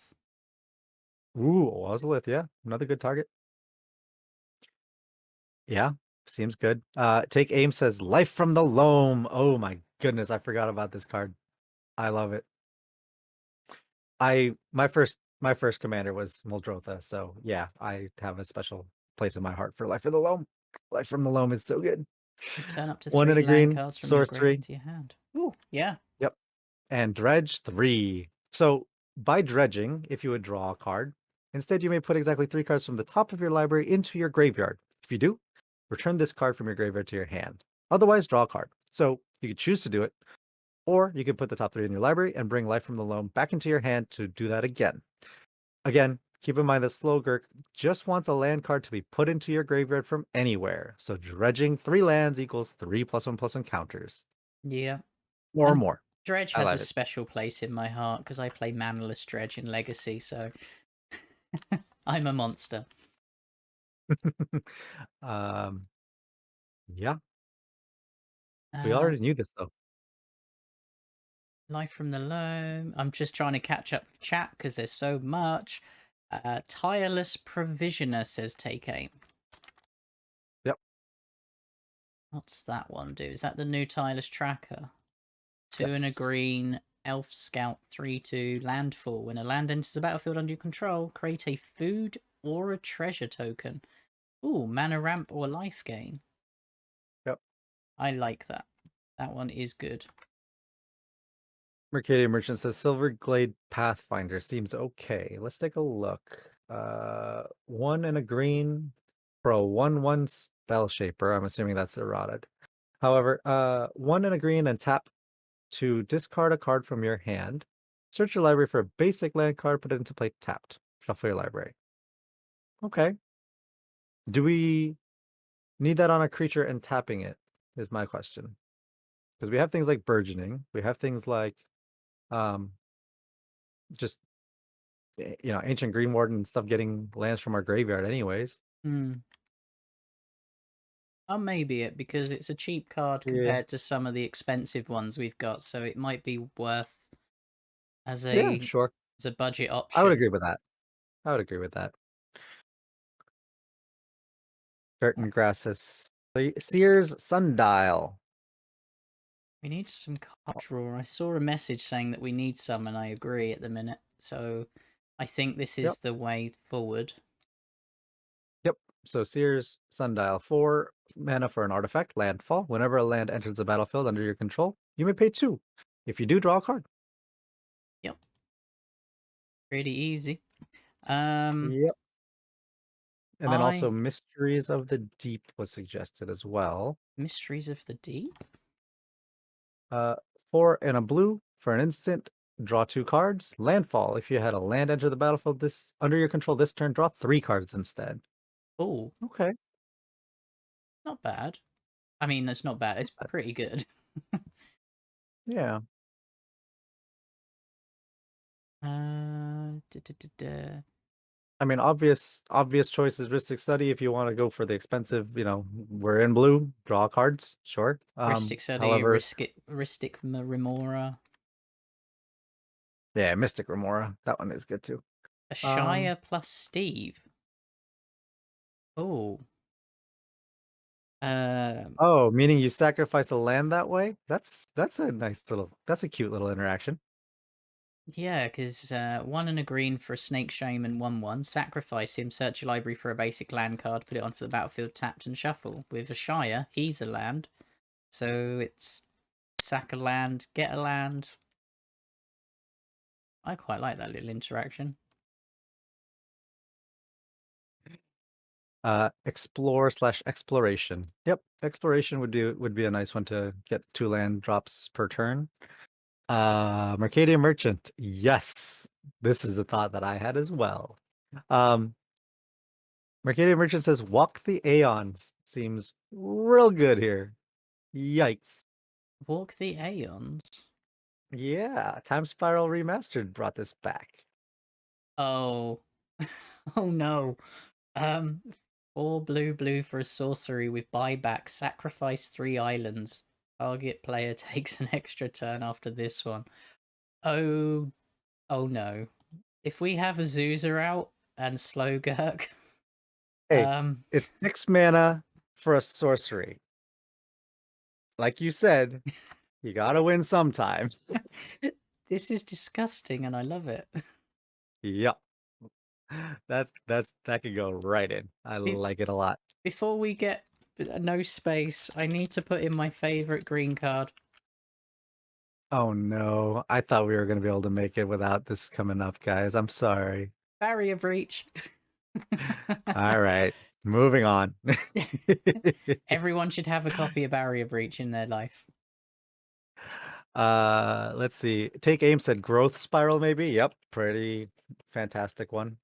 Ooh, Ozolith, yeah, another good target. Yeah, seems good. Take Aim says Life from the Loam. Oh my goodness, I forgot about this card. I love it. My first commander was Muldrotha, so yeah, I have a special place in my heart for Life from the Loam. Life from the Loam is so good. Return up to One three and a land green, cards from your grave sorcery. into your hand. Ooh, yeah. Yep. And dredge 3. So by dredging, if you would draw a card, instead you may put exactly 3 cards from the top of your library into your graveyard. If you do, return this card from your graveyard to your hand. Otherwise, draw a card. So you could choose to do it, or you could put the top 3 in your library and bring Life from the Loam back into your hand to do that again. Again, keep in mind that Slogurk just wants a land card to be put into your graveyard from anywhere. So dredging 3 lands equals 3+1/+1 counters. Yeah. Or And more. Dredge I has a love it. special place in my heart because I play Manaless Dredge in Legacy, so I'm a monster. um, yeah, we Uh, already knew this though. Life from the Loam. I'm just trying to catch up chat because there's so much. Tireless Provisioner says take aim. Yep. What's that one do? Is that the new Tireless Tracker? Two and a Yes. green, Elf Scout 3/2 landfall. When a land enters the battlefield under your control, create a food or a treasure token. Ooh, mana ramp or life gain. Yep. I like that. That one is good. Mercadia Merchant says Silverglade Pathfinder seems okay. Let's take a look. One and a green for a 1/1 spell shaper. I'm assuming that's eroded. However, one and a green and tap to discard a card from your hand. Search your library for a basic land card, put it into play tapped. Shuffle your library. Okay. Do we need that on a creature and tapping it? Is my question. Because we have things like burgeoning. We have things like um just ancient green warden and stuff getting lands from our graveyard anyways. Hmm. Oh, maybe it because it's a cheap card Yeah. compared to some of the expensive ones we've got, so it might be worth as Yeah, a sure. as a budget I would option. agree with that. I would agree with that. Uh, Curtain grass says Sears Sundial. We need some card draw. I saw a message saying that we need some, and I agree at the minute. So I think this Yep. is the way forward. Yep. So Sears Sundial, 4 mana for an artifact, landfall. Whenever a land enters the battlefield under your control, you may pay 2. If you do, draw a card. Yep, pretty easy. Um, Yep. And then also I Mysteries of the Deep was suggested as well. Mysteries of the Deep. Uh, 4 and a blue for an instant. Draw 2 cards. Landfall. If you had a land enter the battlefield this under your control this turn, draw 3 cards instead. Oh, Okay. not bad. I mean, that's not bad. It's pretty good. Yeah. Da, da, da, da. I mean, obvious choice is Ristic Study. If you want to go for the expensive, we're in blue. Draw cards, sure. Ristic Study, However, Ristic Remora, yeah, Mystic Remora. That one is good too. a Um, Shire plus Steve. Oh, Um, Oh, meaning you sacrifice a land that way? That's a cute little interaction. yeah, because 1 and a green for a Snake Shaman 1/1. Sacrifice him, search your library for a basic land card, put it onto the battlefield tapped and shuffle. With a Shire, he's a land. So it's sack a land, get a land. I quite like that little interaction. Explore/exploration. Yep, exploration would be a nice one to get 2 land drops per turn. Mercadian Merchant. Yes, this is a thought that I had as well. Um, Mercadian Merchant says, "Walk the Aeons." Seems real good here. Yikes. Walk the Aeons. Yeah, Time Spiral Remastered brought this back. Oh. Oh no. Um, 4 blue for a sorcery with buyback. Sacrifice 3 islands. Target player takes an extra turn after this one. Oh, oh no. If we have a Azusa out and Slogurk, Hey, um, it's 6 mana for a sorcery. Like you said, you gotta win sometimes. this is disgusting and I love it. Yep. That could go right in. I Be- like it a lot. Before we get no space, I need to put in my favorite green card. Oh no, I thought we were gonna be able to make it without this coming up, guys. I'm sorry. Barrier breach. All right, moving on. Everyone should have a copy of Barrier Breach in their life. Let's see. Take Aim said Growth Spiral, maybe. Yep, pretty fantastic one.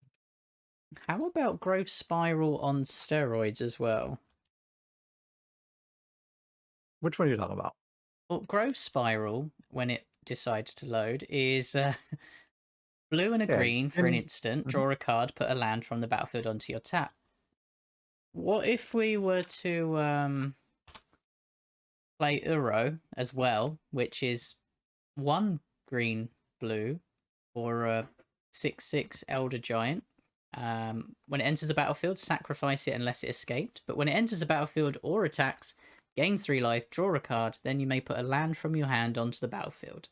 How about Growth Spiral on steroids as well? Which one are you talking about? Well, Growth Spiral, when it decides to load, is blue and a Yeah, green for an and instant. mhm. Draw a card, put a land from the battlefield onto your tap. What if we were to play Uro as well, which is 1 green blue or a 6/6 Elder Giant? When it enters the battlefield, sacrifice it unless it escaped. But when it enters the battlefield or attacks, gain 3 life, draw a card, then you may put a land from your hand onto the battlefield.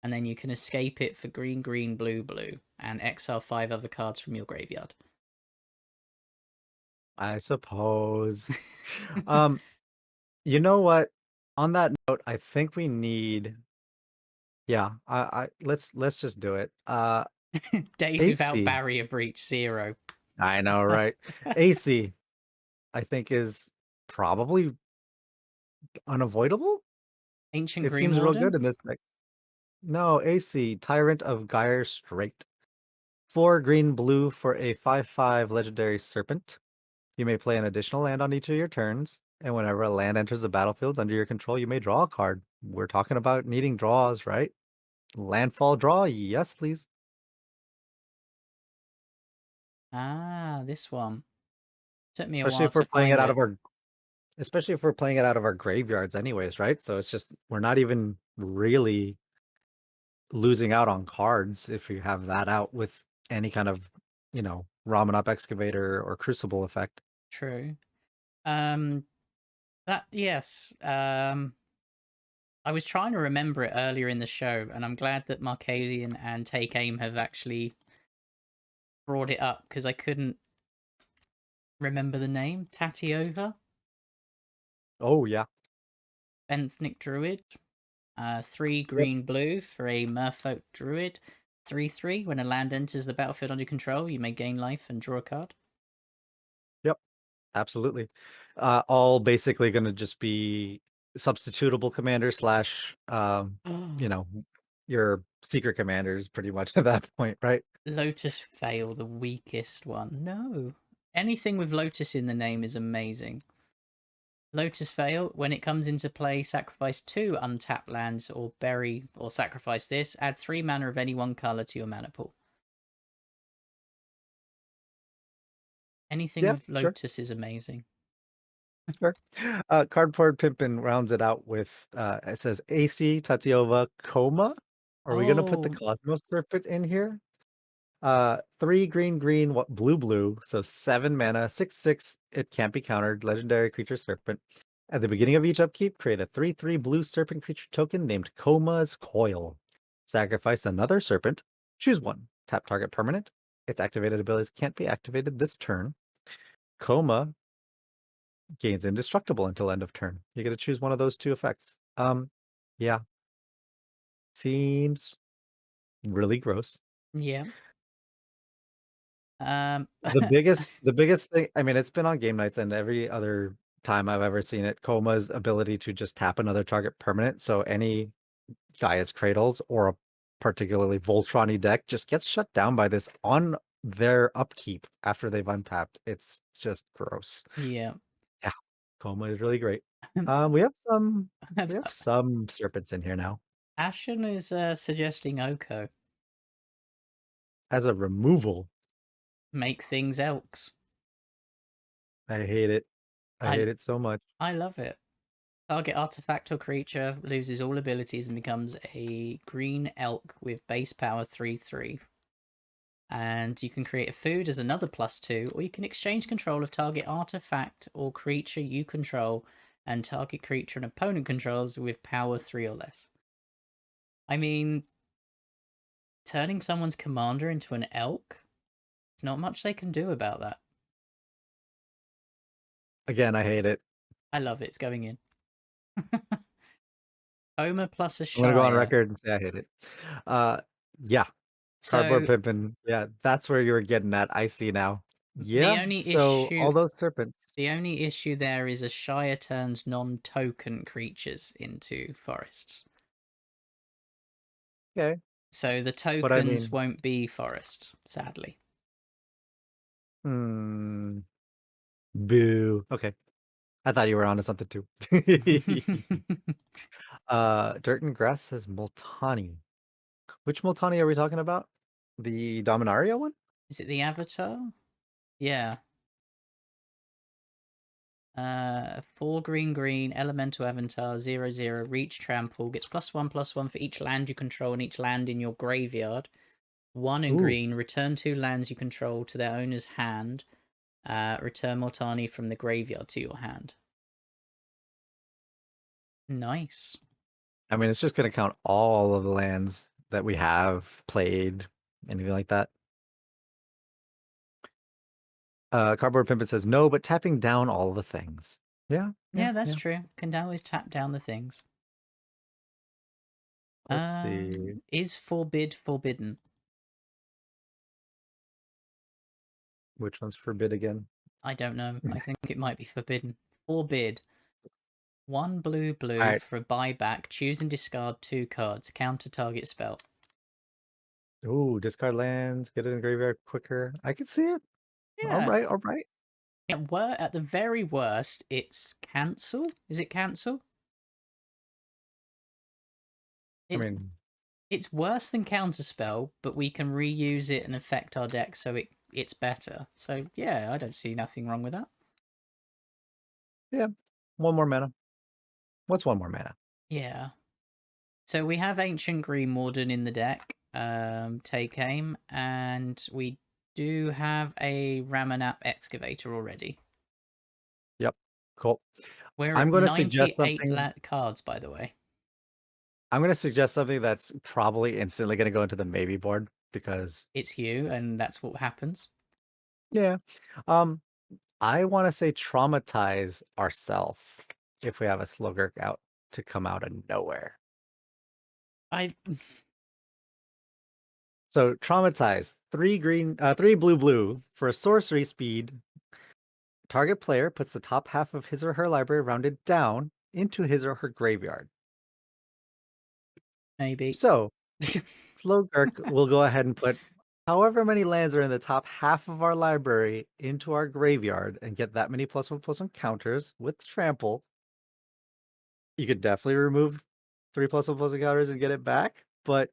And then you can escape it for green, green, blue, blue, and exile 5 other cards from your graveyard. I suppose. Um, you know what? On that note, I think we need. Yeah, I let's just do it. Days without AC. barrier breach 0. I know, right? AC, I think is probably unavoidable. Ancient It Green seems real Warden? good in this deck. No, AC, Tyrant of Gyre Strait. 4 green blue for a 5/5 legendary serpent. You may play an additional land on each of your turns, and whenever a land enters the battlefield under your control, you may draw a card. We're talking about needing draws, right? Landfall draw, yes, please. Ah, this one. Took me a Especially while if we're to playing it find out of it. our especially if we're playing it out of our graveyards anyways, right? So it's just we're not even really losing out on cards if you have that out with any kind of, Ramen Up Excavator or Crucible effect. True. Um, yes. I was trying to remember it earlier in the show, and I'm glad that Markadian and Take Aim have actually brought it up because I couldn't remember the name. Tatiova, Oh yeah. Benthnic Druid. 3 Yep. green blue for a Merfolk Druid. 3/3. When a land enters the battlefield under control, you may gain life and draw a card. Yep. Absolutely. All basically going to just be substitutable commander slash, you know, your secret commanders pretty much at that point, right? Lotus Fail, the weakest one. No. Anything with Lotus in the name is amazing. Lotus Fail, when it comes into play, sacrifice 2 untapped lands or bury or sacrifice this. Add 3 mana of any one color to your mana pool. Anything Yeah, with sure, Lotus is amazing. sure. Cardboard Pimpin rounds it out with, it says AC Tatiova Coma. Are we gonna put the Oh, Cosmos Serpent in here? 3 green, green, blue, blue. So 7 mana, 6/6. It can't be countered. Legendary creature serpent. At the beginning of each upkeep, create a 3/3 blue serpent creature token named Coma's Coil. Sacrifice another serpent. Choose one. Tap target permanent. Its activated abilities can't be activated this turn. Coma gains indestructible until end of turn. You get to choose one of those two effects. Yeah. Seems really gross. Yeah. Um, The biggest thing, I mean, it's been on game nights and every other time I've ever seen it, Coma's ability to just tap another target permanent. So any Gaia's Cradles or a particularly Voltron-y deck just gets shut down by this on their upkeep after they've untapped. It's just gross. yeah. Yeah. Coma is really great. We have some serpents in here now. Ashen is suggesting Oko. As a removal, Make things elks. I hate it. I I hate it so much. I love it. Target artifact or creature loses all abilities and becomes a green elk with base power 3/3. And you can create a food as another +2, or you can exchange control of target artifact or creature you control and target creature an opponent controls with power 3 or less. I mean, turning someone's commander into an elk, there's not much they can do about that. Again, I hate it. I love it. It's going in. Homer plus a I'm gonna go on Shire. record and say I hate it. Yeah, Cardboard So Pimpin'. Yeah, that's where you were getting at. I see now. the Yeah, only so issue all those serpents. the only issue there is a Shire turns non-token creatures into forests. Okay, So the but I tokens mean, won't be forest, sadly. hmm, boo. Okay, I thought you were onto something too. Dirt and Grass says Multani. Which Multani are we talking about? The Dominaria one? Is it the Avatar? Yeah. 4 green green elemental avatar 0/0 reach trample gets +1/+1 for each land you control and each land in your graveyard. 1 in Ooh, green, return 2 lands you control to their owner's hand. Return Mortani from the graveyard to your hand. Nice. I mean, it's just gonna count all of the lands that we have played, anything like that. Cardboard Pimpin says no, but tapping down all the things. Yeah, yeah, Yeah, that's yeah. true. Can always tap down the things. Let's see. Is forbid forbidden? Which one's forbid again? I don't know. I think it might be forbidden. Forbid. 1 blue All blue right. for a buyback. Choose and discard 2 cards. Counter target spell. Ooh, discard lands, get it in the graveyard quicker. I can see it. All Yeah. right, all right. At the very worst, it's cancel. Is it cancel? I It's mean, it's worse than counterspell, but we can reuse it and affect our deck so it's better. So yeah, I don't see nothing wrong with that. yeah. One more mana. What's one more mana? Yeah. So we have Ancient Green Morden in the deck. Take aim, and we do have a Ramanap Excavator already. Yep. Cool. We're I'm at going to suggest 98 something. cards, by the way. I'm going to suggest something that's probably instantly going to go into the maybe board because, It's you, and that's what happens. yeah. Um, I want to say traumatize ourselves if we have a Slogurk out to come out of nowhere. I So traumatize 3 blue, blue for a sorcery speed. Target player puts the top half of his or her library rounded down into his or her graveyard. maybe. So Slogurk will go ahead and put however many lands are in the top half of our library into our graveyard and get that many +1/+1 counters with trample. You could definitely remove 3 +1/+1 counters and get it back, but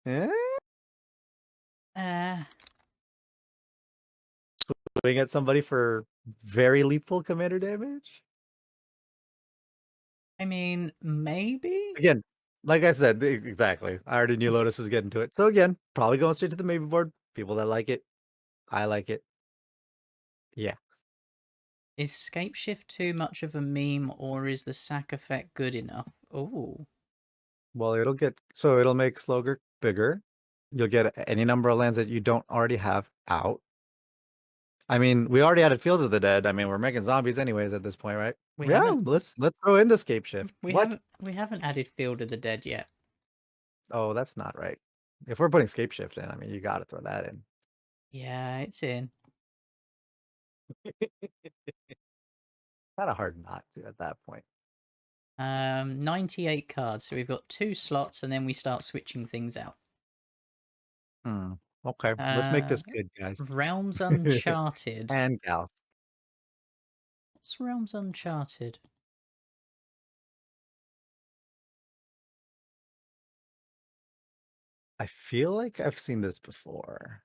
uh, swing at somebody for very lethal commander damage. I mean, maybe. Again, like I said, exactly. I already knew Lotus was getting to it. So again, probably going straight to the maybe board. People that like it, I like it. Yeah. Is Scapeshift too much of a meme, or is the sack effect good enough? Oh, Well, it'll make Slogurk bigger. You'll get any number of lands that you don't already have out. I mean, we already added Field of the Dead. I mean, we're making zombies anyways at this point, right? we Yeah, haven't let's throw in the Scape Shift. we What? haven't we haven't added Field of the Dead yet. Oh, that's not right. If we're putting Scape Shift in, I mean, you got to throw that in. Yeah, it's in. Kind of hard not to at that point. 98 cards. So we've got 2 slots, and then we start switching things out. Hmm. Okay, let's make Uh, this good, guys. Realms Uncharted. And gals. What's Realms Uncharted? I feel like I've seen this before.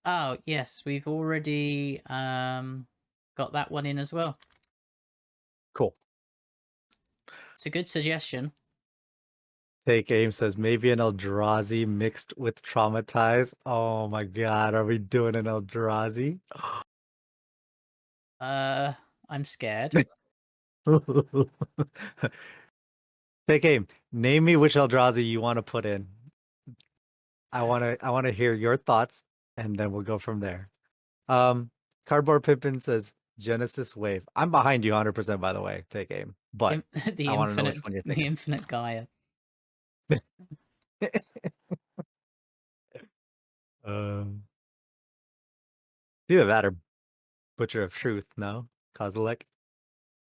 Oh, yes, we've already got that one in as well. Cool. It's a good suggestion. Take Aim says maybe an Eldrazi mixed with Traumatize. Oh my god, are we doing an Eldrazi? I'm scared. Take Aim, name me which Eldrazi you want to put in. I wanna hear your thoughts, and then we'll go from there. Um, Cardboard Pippin says Genesis Wave. I'm behind you 100%, by the way. Take Aim, but The I want to know which infinite, one you're the thinking. infinite Gaia. Um, Either that or Butcher of Truth. No, Kozilek.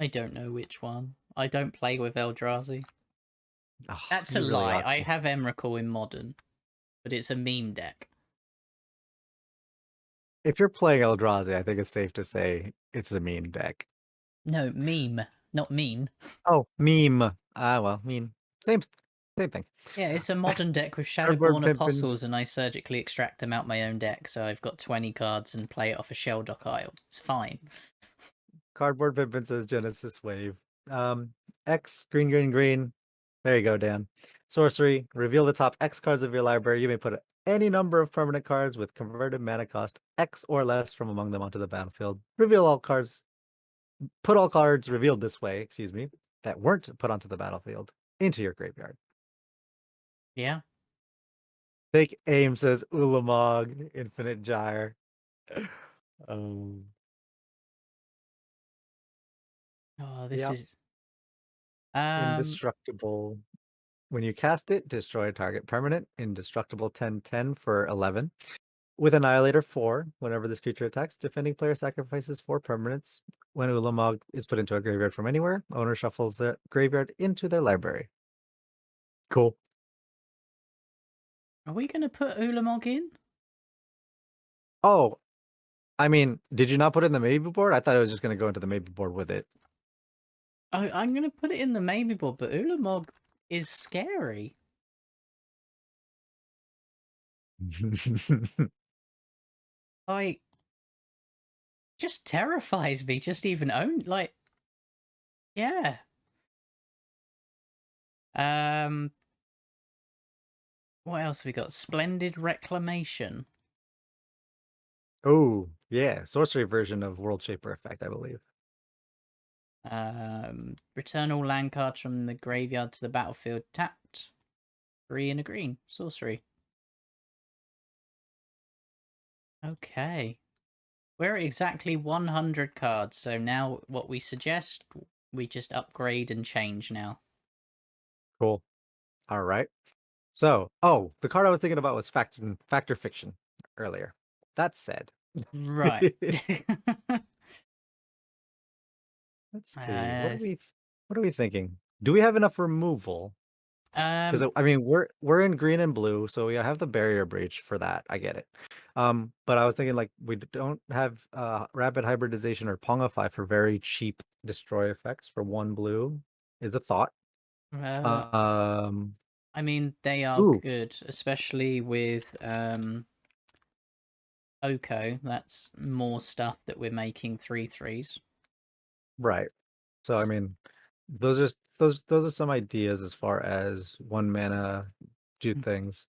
I don't know which one. I don't play with Eldrazi. Oh, That's a you really lie. ought I to. have Emrakul in Modern, but it's a meme deck. If you're playing Eldrazi, I think it's safe to say it's a mean deck. No, meme, not mean. Oh, meme. Ah, well, mean. Same thing. Yeah, it's a modern deck with Cardboard Shadowborn Pimpin. Apostles, and I surgically extract them out my own deck, so I've got 20 cards and play it off a Shell Dock Isle. It's fine. Cardboard Pimpin says Genesis Wave. X, green, green, green. There you go, Dan. Sorcery. Reveal the top X cards of your library. You may put any number of permanent cards with converted mana cost X or less from among them onto the battlefield. Reveal all cards. Put all cards revealed this way, excuse me, that weren't put onto the battlefield into your graveyard. Yeah. Take Aim says Ulamog, Infinite Gyre. um, Oh, this yeah, is Indestructible. When you cast it, destroy a target permanent. Indestructible 10/10 for 11. With Annihilator 4, whenever this creature attacks, defending player sacrifices 4 permanents. When Ulamog is put into a graveyard from anywhere, owner shuffles the graveyard into their library. Cool. Are we going to put Ulamog in? Oh, I mean, did you not put it in the maybe board? I thought it was just going to go into the maybe board with it. I'm going to put it in the maybe board, but Ulamog is scary. Like, just terrifies me. Just even own, like, yeah. Um, what else we got? Splendid Reclamation. Oh, yeah. Sorcery version of World Shaper Effect, I believe. Return all land cards from the graveyard to the battlefield tapped. 3 and a green. Sorcery. Okay. We're at exactly 100 cards, so now what we suggest, we just upgrade and change now. Cool. All right. So, oh, the card I was thinking about was Factor Fiction earlier. That said, Right. let's see. uh, What are we thinking? Do we have enough removal? Because um, I mean, we're in green and blue, so we have the barrier breach for that. I get it. But I was thinking like we don't have rapid hybridization or pongify for very cheap destroy effects for 1 blue is a thought. uh, Um, I mean, they are ooh, good, especially with Oko. That's more stuff that we're making 3/3s. right. So I mean, those are some ideas as far as 1 mana do things,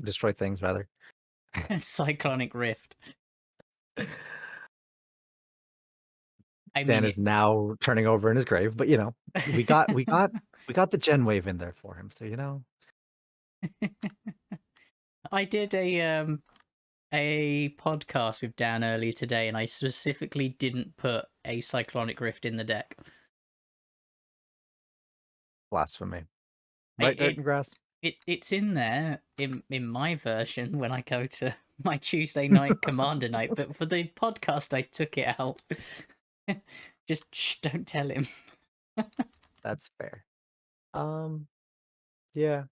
destroy things rather. Cyclonic Rift. I Dan mean is now turning over in his grave, but we got the Gen Wave in there for him, so I did a podcast with Dan earlier today, and I specifically didn't put a Cyclonic Rift in the deck. blasphemy. Right, It Dirt it, and Grass? it's in there in my version when I go to my Tuesday night Commander night, but for the podcast I took it out. Just don't tell him. That's fair. Yeah.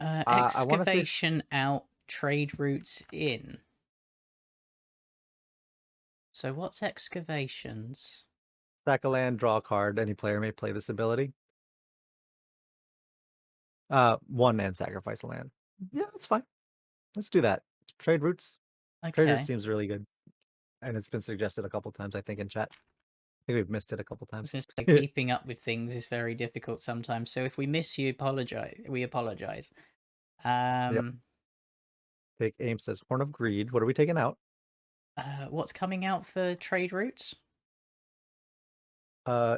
I want to say Excavation out, trade routes in. So what's excavations? sack a land, draw a card. Any player may play this ability. One and sacrifice a land. Yeah, that's fine. Let's do that. Trade routes. Trade routes Okay. seems really good, and it's been suggested a couple times. I think in chat. I think we've missed it a couple I was times. going to say, keeping up with things is very difficult sometimes. So if we miss you, we apologize. Yep. Take aim says Horn of Greed. What are we taking out? What's coming out for trade routes?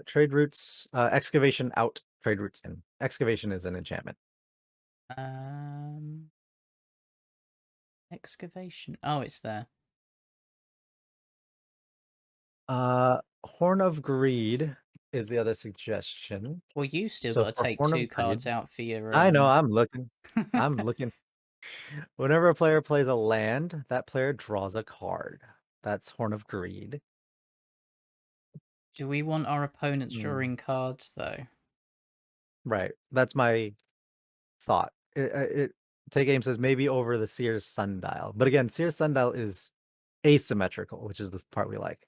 Trade routes. Excavation out. Trade routes in. Excavation is an enchantment. Excavation. Oh, it's there. Horn of Greed is the other suggestion. Well, you still So got to for take Horn two of cards Greed, out for your. I know I'm looking. I'm looking. Whenever a player plays a land, that player draws a card. That's Horn of Greed. Do we want our opponents Hmm. drawing cards though? Right. That's my thought. Take aim says maybe over the Sears Sundial. But again, Sears Sundial is asymmetrical, which is the part we like.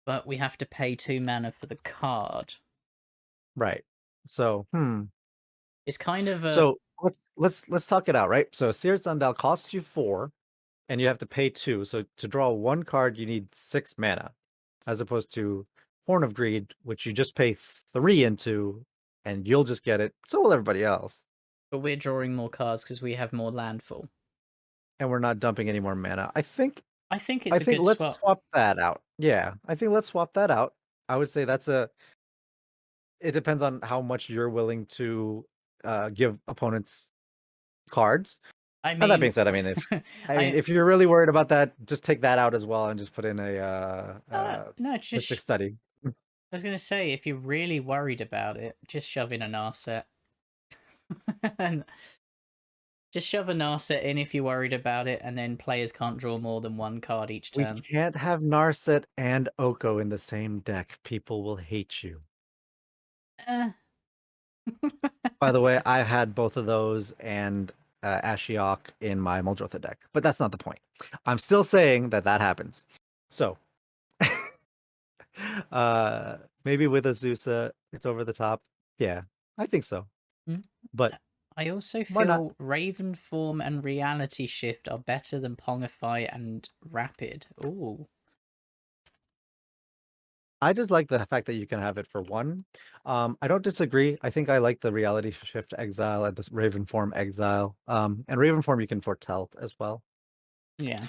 But we have to pay 2 mana for the card. Right. So, It's kind of a. So let's talk it out, right? So Sears Sundial costs you 4, and you have to pay 2. So to draw one card, you need 6 mana, as opposed to Horn of Greed, which you just pay 3 into, and you'll just get it. So will everybody else. But we're drawing more cards because we have more landfall. And we're not dumping any more mana. I think It's a good let's swap. swap that out. Yeah, I think let's swap that out. I would say it depends on how much you're willing to give opponents cards. I And that mean, being said, I mean, I if you're really worried about that, just take that out as well and just put in a no, Mystic just Study. I was gonna say if you're really worried about it, just shove in a Narset. And just shove a Narset in if you're worried about it, and then players can't draw more than one card each We turn. can't have Narset and Oko in the same deck. People will hate you. Eh. By the way, I had both of those and Ashiok in my Muldrotha deck, but that's not the point. I'm still saying that happens. So, maybe with Azusa, it's over the top. Yeah, I think so. Mm. But I also why not? feel Raven Form and Reality Shift are better than Pongify and Rapid. Ooh. I just like the fact that you can have it for one. I don't disagree. I think I like the Reality Shift Exile and the Raven Form Exile. And Raven Form you can foretell as well. Yeah.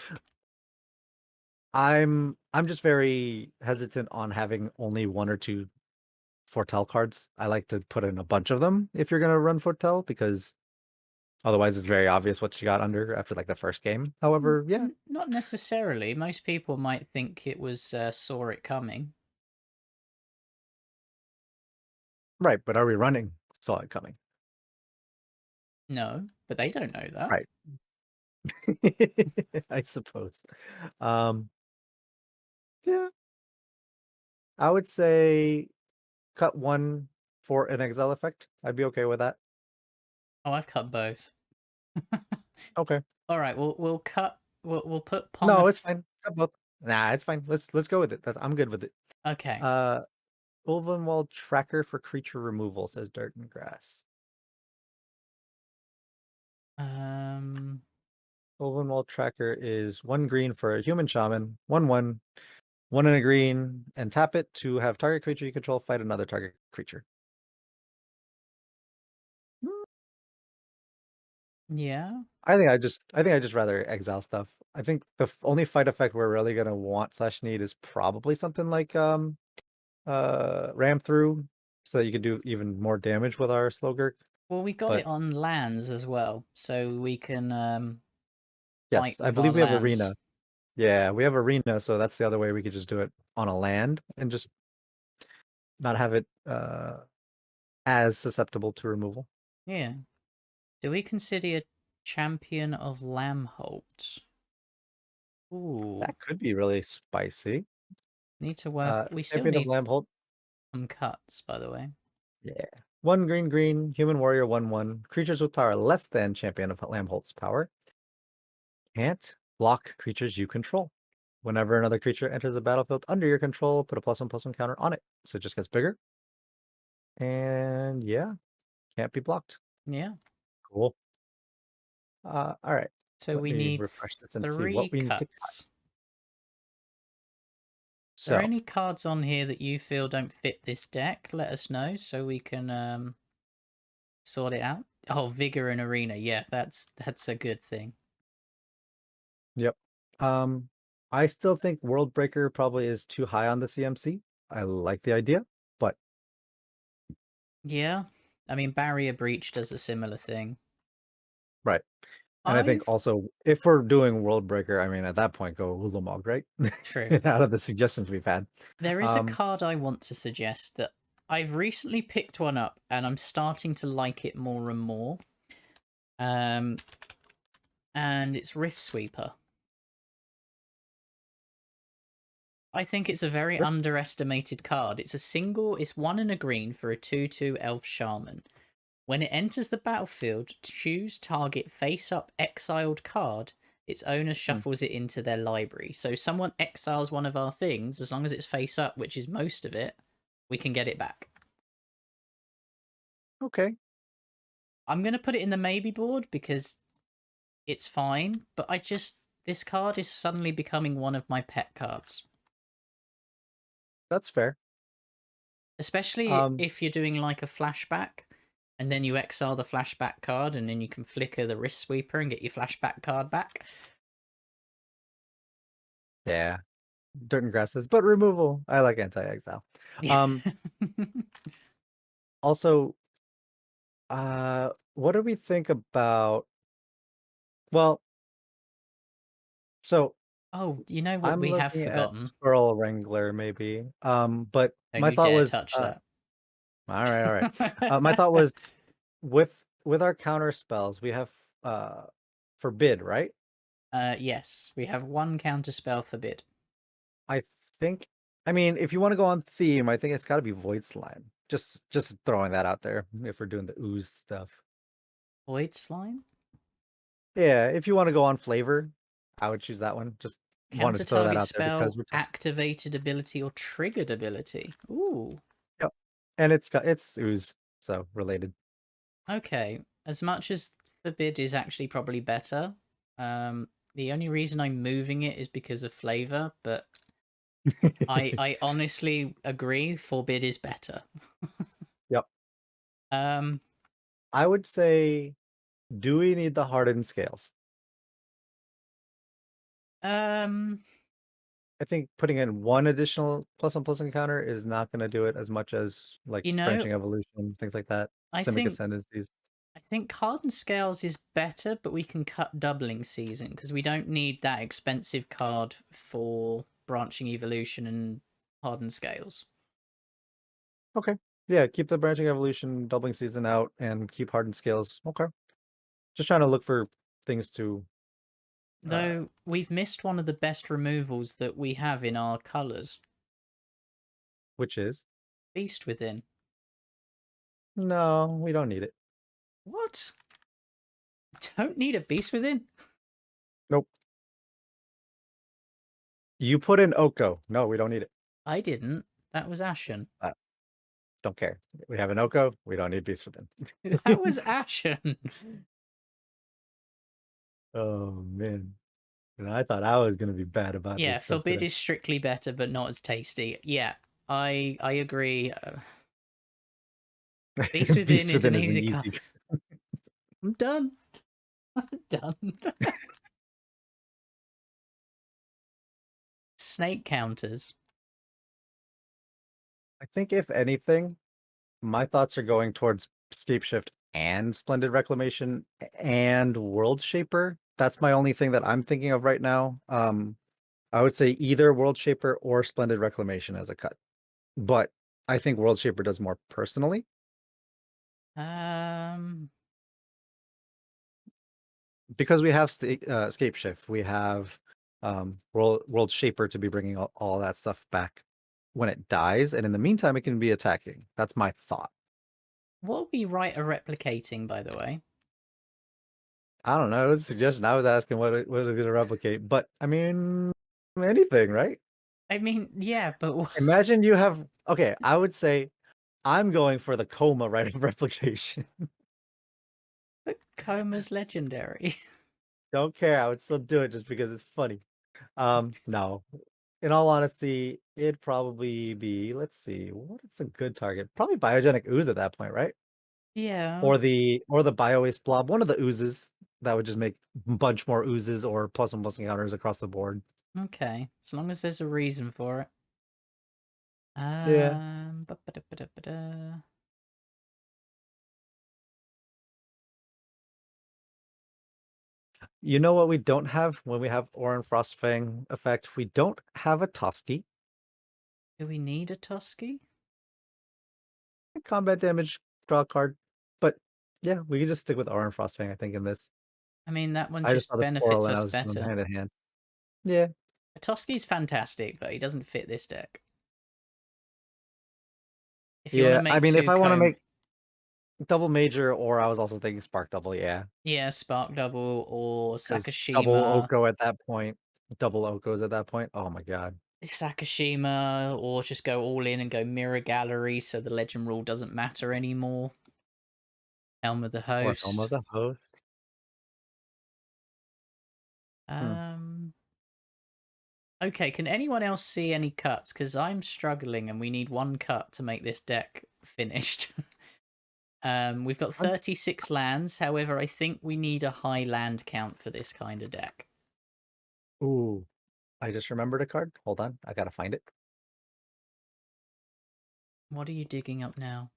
I'm just very hesitant on having only one or two foretell cards. I like to put in a bunch of them if you're gonna run foretell, because otherwise it's very obvious what you got under after like the first game. However, yeah, Not necessarily. Most people might think it was saw it coming. right. But are we running? Saw it coming. No, but they don't know that. Right. I suppose. Yeah, I would say cut one for an exile effect. I'd be okay with that. Oh, I've cut both. Okay. All right, we'll cut. We'll put No, Pong. it's fine. Cut both. Nah, it's fine. Let's go with it. I'm good with it. Okay. Uh, Ulvenwald Tracker for creature removal, says Dirt and Grass. Um. Ulvenwald Tracker is 1 green for a human shaman, 1/1, 1 and a green, and tap it to have target creature you control fight another target creature. Yeah. I think I just rather exile stuff. I think the only fight effect we're really gonna want slash need is probably something like ram through, so that you can do even more damage with our Slogurk. Well, we got But it on lands as well, so we can fight yes, I with our believe we have lands. arena. Yeah, we have arena, so that's the other way we could just do it on a land and just not have it as susceptible to removal. Yeah. Do we consider a champion of Lamholt? Ooh, That could be really spicy. need to work. We still Champion of need Lambholt. some cuts, by the way. Yeah. One green green, human warrior 1/1. Creatures with power less than Champion of Lambholt's power. Can't block creatures you control. Whenever another creature enters the battlefield under your control, put a +1/+1 counter on it. So it just gets bigger. And yeah, can't be blocked. Yeah. Cool. All right. So Let we me need refresh this and see what 3 we need to cut. cuts. Are there So, any cards on here that you feel don't fit this deck? Let us know so we can sort it out. Oh, Vigor and Arena. Yeah, that's a good thing. yep. Um, I still think World Breaker probably is too high on the CMC. I like the idea, but Yeah. I mean, Barrier Breach does a similar thing. right. And I think I've also if we're doing World Breaker, I mean at that point go Ulamog, right? True. Out of the suggestions we've had. There is a Um, card I want to suggest that I've recently picked one up and I'm starting to like it more and more. Um, and it's Rift Sweeper. I think it's a very Rift- underestimated card. It's a single, it's 1 and a green for a 2/2 Elf Shaman. When it enters the battlefield, choose target face up exiled card. Its owner hmm, shuffles it into their library. So someone exiles one of our things, as long as it's face up, which is most of it, we can get it back. okay, I'm going to put it in the maybe board because it's fine, but this card is suddenly becoming one of my pet cards. that's fair. Especially Um, if you're doing like a flashback and then you exile the flashback card and then you can flicker the wrist sweeper and get your flashback card back. yeah, dirt and grasses, but removal. I like anti-exile. Yeah. Um, also, what do we think about? Well, so Oh, you know what I'm we have looking at forgotten? Squirrel Wrangler maybe. But Don't my you thought dare was, touch that. all right. My thought was with our counter spells, we have forbid, right? Yes, we have one counter spell forbid. I think I mean if you want to go on theme, I think it's gotta be Void Slime. Just throwing that out there if we're doing the ooze stuff. Void slime? Yeah, if you want to go on flavor, I would choose that one. Just wanted Counter to throw that target out there because spell, we're talking. activated ability, or triggered ability. Ooh. Yep. And it's ooze, so related. Okay. As much as forbid is actually probably better, the only reason I'm moving it is because of flavor, but I honestly agree forbid is better. Yep. Um I would say, do we need the hardened scales? um I think putting in one additional plus one encounter is not going to do it as much as like you know, branching evolution, things like that, I simic think ascendancies. I think Hardened Scales is better, but we can cut Doubling Season because we don't need that expensive card for Branching Evolution and Hardened Scales. Okay. Yeah, keep the branching evolution doubling season out and keep hardened scales. Okay. Just trying to look for things to uh Though we've missed one of the best removals that we have in our colours. which is Beast Within. no, we don't need it. What? Don't need a Beast Within? Nope. You put in Oko. No, we don't need it. I didn't. That was Ashen. Uh, don't care. We have an Oko. We don't need beast within. That was Ashen. Oh man. And I thought I was gonna be bad about Yeah, this stuff Forbid today. is strictly better, but not as tasty. Yeah, I agree. Beast Within Beast is an within is an easy cut. easy. I'm done. Done. Snake counters. I think if anything, my thoughts are going towards Scapeshift and Splendid Reclamation and World Shaper. That's my only thing that I'm thinking of right now. I would say either World Shaper or Splendid Reclamation as a cut. But I think World Shaper does more personally. Um, Because we have Escape Shift, we have World Shaper to be bringing all that stuff back when it dies, and in the meantime, it can be attacking. That's my thought. what would be right a replicating, by the way? I don't know. It was a suggestion. I was asking what it was going to replicate, but I mean, anything, right? I mean, yeah, but Imagine you have. Okay, I would say I'm going for the coma right of replication. but Coma's legendary. Don't care. I would still do it just because it's funny. No. In all honesty, it'd probably be, let's see, what's a good target? Probably Biogenic Ooze at that point, right? Yeah. Or the Biowaste Blob, one of the oozes that would just make a bunch more oozes or plus encounters across the board. Okay. As long as there's a reason for it. Yeah. Ba-ba-da-ba-da-ba-da. You know what we don't have when we have Oran Frostfang effect? We don't have a Toski. Do we need a Tusky? Combat damage, draw a card. But yeah, we can just stick with Oran Frostfang, I think, in this. I mean, that one I just just saw the squirrel benefits and I us was just going better. hand in hand. Yeah. A Tusky's fantastic, but he doesn't fit this deck. If you want to Yeah. I make mean, if two I want to comb, make double major, or I was also thinking Spark double, yeah. yeah, Spark Double or Because double Sakashima, Oko at that point, double Okos at that point. Oh my god. or just go all in and go Mirror Gallery so the legend rule doesn't matter anymore. Helm of the Or Helm of Host. the Host. Hmm. Um, okay, can anyone else see any cuts? Because I'm struggling and we need one cut to make this deck finished. We've got Un- 36 lands. However, I think we need a high land count for this kind of deck. Ooh, I just remembered a card. Hold on, I gotta find it. What are you digging up now?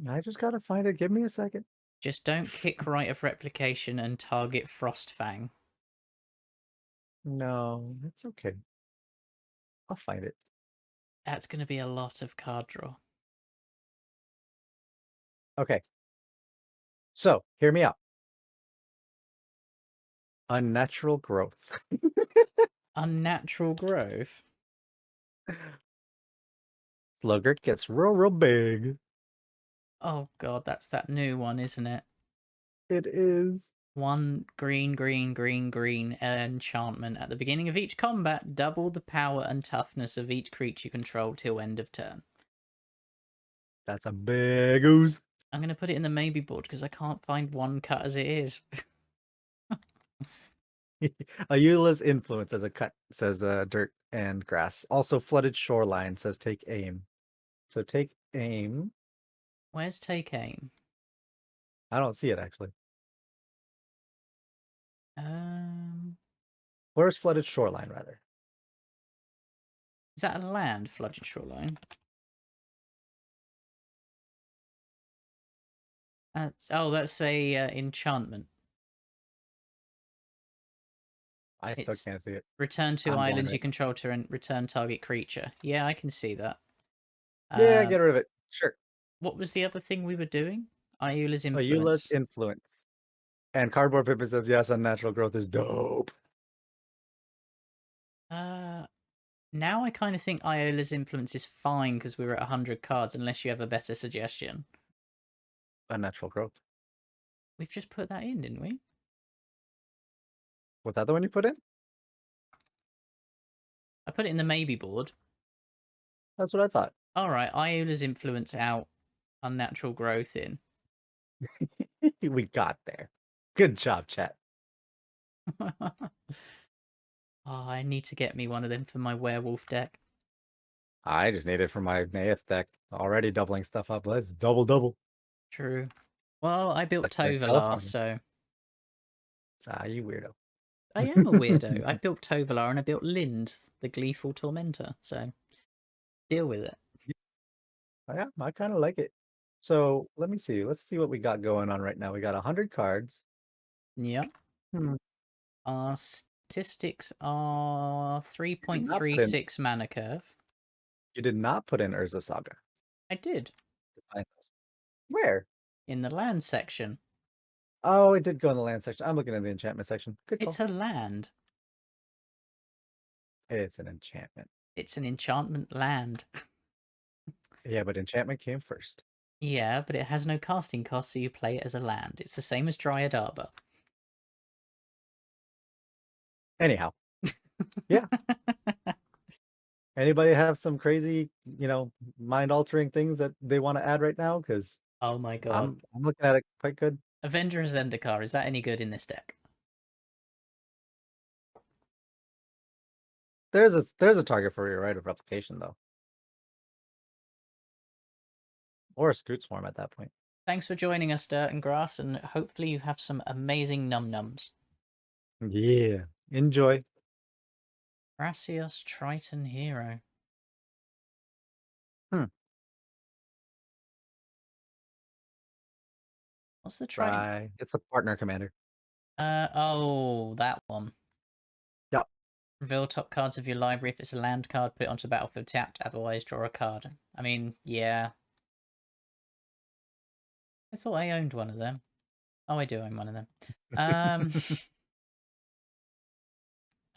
I just gotta find it. Give me a second. Just don't kick Right of Replication and target Frostfang. No, it's okay. I'll find it. That's going to be a lot of card draw. Okay. So, hear me out. Unnatural growth. Unnatural Growth. Slogurk gets real big. Oh god, that's that new one, isn't it? It is. One green, green, green, green enchantment. At the beginning of each combat, double the power and toughness of each creature you control till end of turn. That's a big ooze. I'm going to put it in the maybe board because I can't find one cut as it is. Ayula's influence as a cut, says dirt and grass. Also, flooded shoreline says take aim. So take aim. Where's Take Aim? I don't see it actually. Um, Where's flooded shoreline rather? is that a land, Flooded Shoreline? That's a enchantment. I still It's can't see it. return to I'm islands blind. you control to return target creature. Yeah, I can see that. Yeah, Um, get rid of it. Sure. what was the other thing we were doing? Iula's Ayula's influence. influence. And Cardboard Pippin says, yes, unnatural growth is dope. Uh, now I kind of think Iola's influence is fine because we were at 100 cards, unless you have a better suggestion. Unnatural growth. We've just put that in, didn't we? Was that the one you put in? I put it in the maybe board. That's what I thought. All right, Iola's influence out, unnatural growth in. We got there. Good job, chat. Oh, I need to get me one of them for my werewolf deck. I just need it for my Naeth deck. Already doubling stuff up. Let's double. True. Well, I built Like Tovalar, California. so Ah, you weirdo. I am a weirdo. I built Tovolar and I built Lind, the gleeful tormentor. So deal with it. Yeah, I kind of like it. So let me see. Let's see what we got going on right now. We got 100 cards. Yep. Hmm. Our statistics are You did not put in. 3.36 mana curve. You did not put in Urza Saga. I did. Where? In the land section. Oh, it did go in the land section. I'm looking at the enchantment section. Good call. It's a land. It's an enchantment. It's an enchantment land. Yeah, but enchantment came first. Yeah, but it has no casting cost, so you play it as a land. It's the same as Dryad Arbor. Anyhow, yeah. Anybody have some crazy, mind-altering things that they want to add right now? Because Oh my god. I'm looking at it quite good. Avenger and Zendikar, is that any good in this deck? There's a target for your right of replication though, or a Scoot Swarm at that point. Thanks for joining us, Dirt and Grass, and hopefully you have some amazing num-nums. Yeah, enjoy. Gracios Triton Hero. Hmm. What's the Triton? Right, it's a partner commander. Oh, that one. Yep. Reveal top cards of your library. If it's a land card, put it onto the battlefield tapped, otherwise draw a card. I mean, yeah. I thought I owned one of them. Oh, I do own one of them.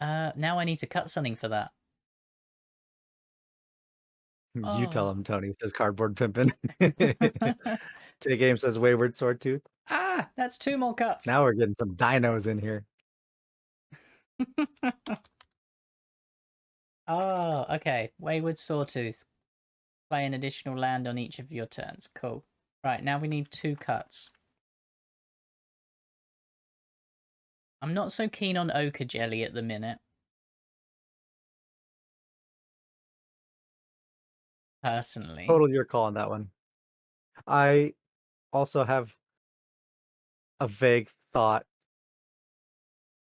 Now I need to cut something for that. You tell Oh. him, Tony says cardboard pimpin'. Today game says wayward sword tooth. Ah, that's 2 more cuts. Now we're getting some dinos in here. Oh, okay. Wayward Sawtooth. Play an additional land on each of your turns. Cool. Right, now we need 2 cuts. I'm not so keen on Ochre Jelly at the minute. Personally. Total your call on that one. I also have a vague thought.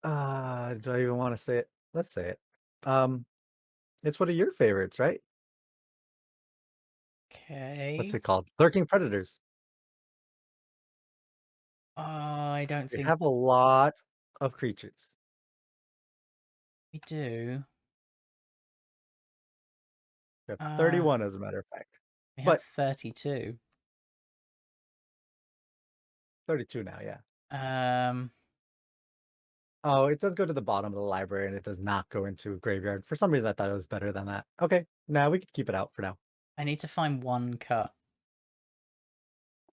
Do I even want to say it? Let's say it. It's one of your favorites, right? Okay. What's it called? Lurking Predators. I don't They think have a lot of creatures. we do. We have 31 as a matter of fact. We have But 32. 32 now, yeah. Oh, it does go to the bottom of the library and it does not go into a graveyard. For some reason, I thought it was better than that. Okay, now we can keep it out for now. I need to find 1 cut.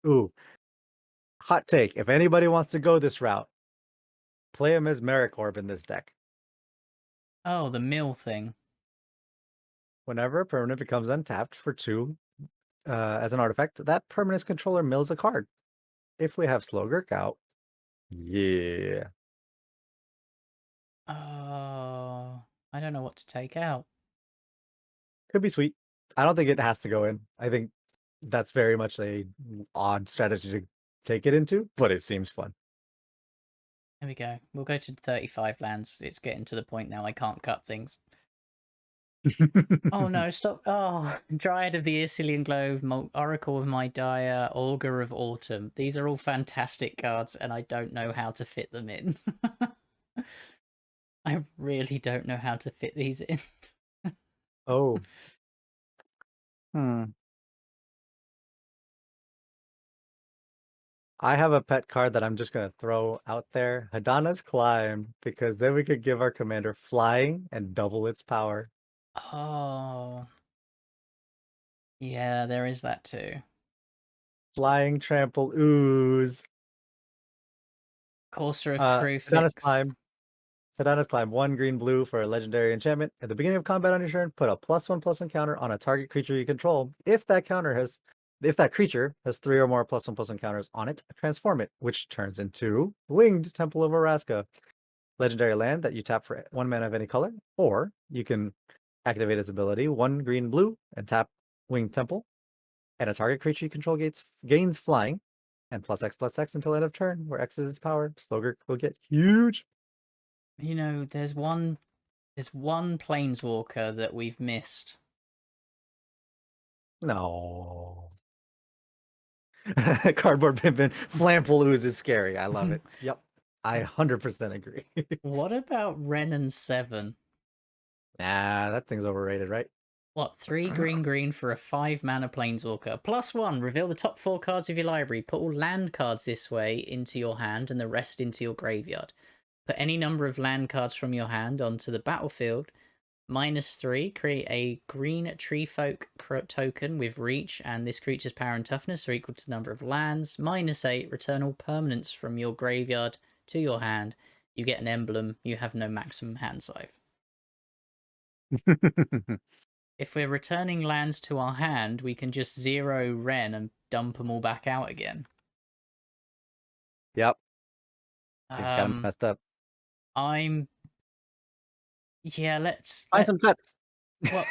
Ooh, hot take. If anybody wants to go this route, play a Mesmeric Orb in this deck. Oh, the mill thing. Whenever a permanent becomes untapped for 2 as an artifact, that permanent's controller mills a card. If we have Slogurk out, yeah. Oh, I don't know what to take out. Could be sweet. I don't think it has to go in. I think that's very much a odd strategy to take it into, but it seems fun. There we go. We'll go to 35 lands. It's getting to the point now I can't cut things. Oh no, stop. Oh, Dryad of the Icilian Globe, Oracle of My Dire, Augur of Autumn. These are all fantastic cards, and I don't know how to fit them in. I really don't know how to fit these in. Oh. Hmm. I have a pet card that I'm just going to throw out there. Hadana's Climb, because then we could give our commander flying and double its power. Oh. Yeah, there is that too. Flying Trample Ooze. Courser of Hadana's Crewfix. Climb. Hadana's Climb, 1 green blue for a legendary enchantment. At the beginning of combat on your turn, put a +1/+1 counter on a target creature you control. If that creature has 3 or more +1/+1 counters on it, transform it, which turns into Winged Temple of Araska. Legendary land that you tap for 1 mana of any color, or you can activate its ability, 1 green blue, and tap Winged Temple, and a target creature you control gains flying, And +X until end of turn, where X is its power. Slogurk will get huge. You know, there's one planeswalker that we've missed. No. Cardboard Pimpin. Flample Ooze is scary. I love it. Yep. I 100% agree. What about Ren and 7? Nah, that thing's overrated, right? What, 3 green for a 5-mana planeswalker. +1, reveal the top 4 cards of your library. Put all land cards this way into your hand and the rest into your graveyard. Put any number of land cards from your hand onto the battlefield. -3, create a green tree folk token with reach, and this creature's power and toughness are equal to the number of lands. -8, return all permanents from your graveyard to your hand. You get an emblem, you have no maximum hand size. If we're returning lands to our hand, we can just 0 Ren and dump them all back out again. Yep. Seems kind of Um, messed up. I'm... Yeah, Find some cuts. What...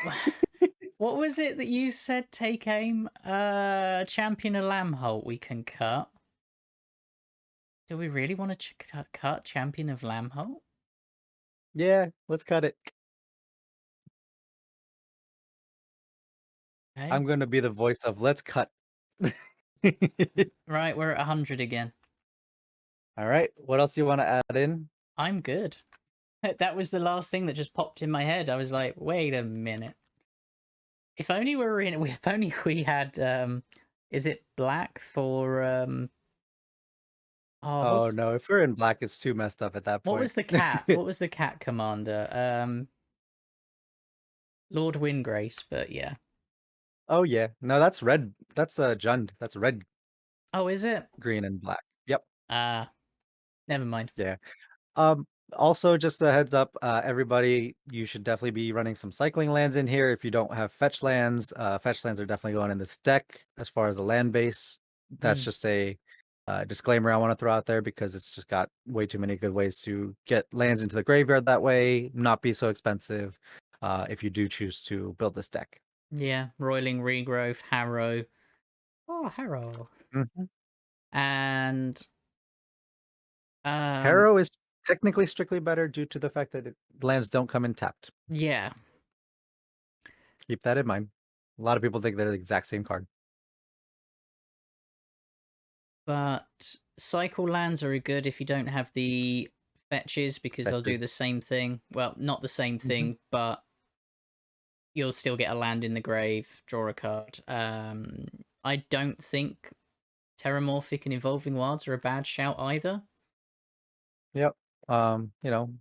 What was it that you said, take aim? Champion a Lambholt we can cut. Do we really want to cut Champion of Lambholt? Yeah, let's cut it. Okay. I'm going to be the voice of let's cut. Right, we're at 100 again. All right. What else do you want to add in? I'm good. That was the last thing that just popped in my head. I was like, wait a minute. If only we were in... If only we had... Is it black for... Oh no, if we're in black, it's too messed up at that point. What was the cat? What was the cat commander? Lord Windgrace, but yeah. Oh yeah. No, that's red. That's Jund. That's red, Oh, is it? green, and black. Yep. Never mind. Yeah. Also, just a heads up, everybody, you should definitely be running some cycling lands in here. If you don't have fetch lands, fetch lands are definitely going in this deck as far as the land base. That's just a disclaimer I want to throw out there because it's just got way too many good ways to get lands into the graveyard that way, not be so expensive if you do choose to build this deck. Yeah, Roiling Regrowth, Harrow. Oh, Harrow. And Harrow is technically strictly better due to the fact that lands don't come in tapped. yeah. Keep that in mind. A lot of people think they're the exact same card. But cycle lands are good if you don't have the fetches because they'll do Fetches. the same thing. Well, not the same thing, but you'll still get a land in the grave, draw a card. I don't think Terramorphic and Evolving Wilds are a bad shout either. Yep. You know,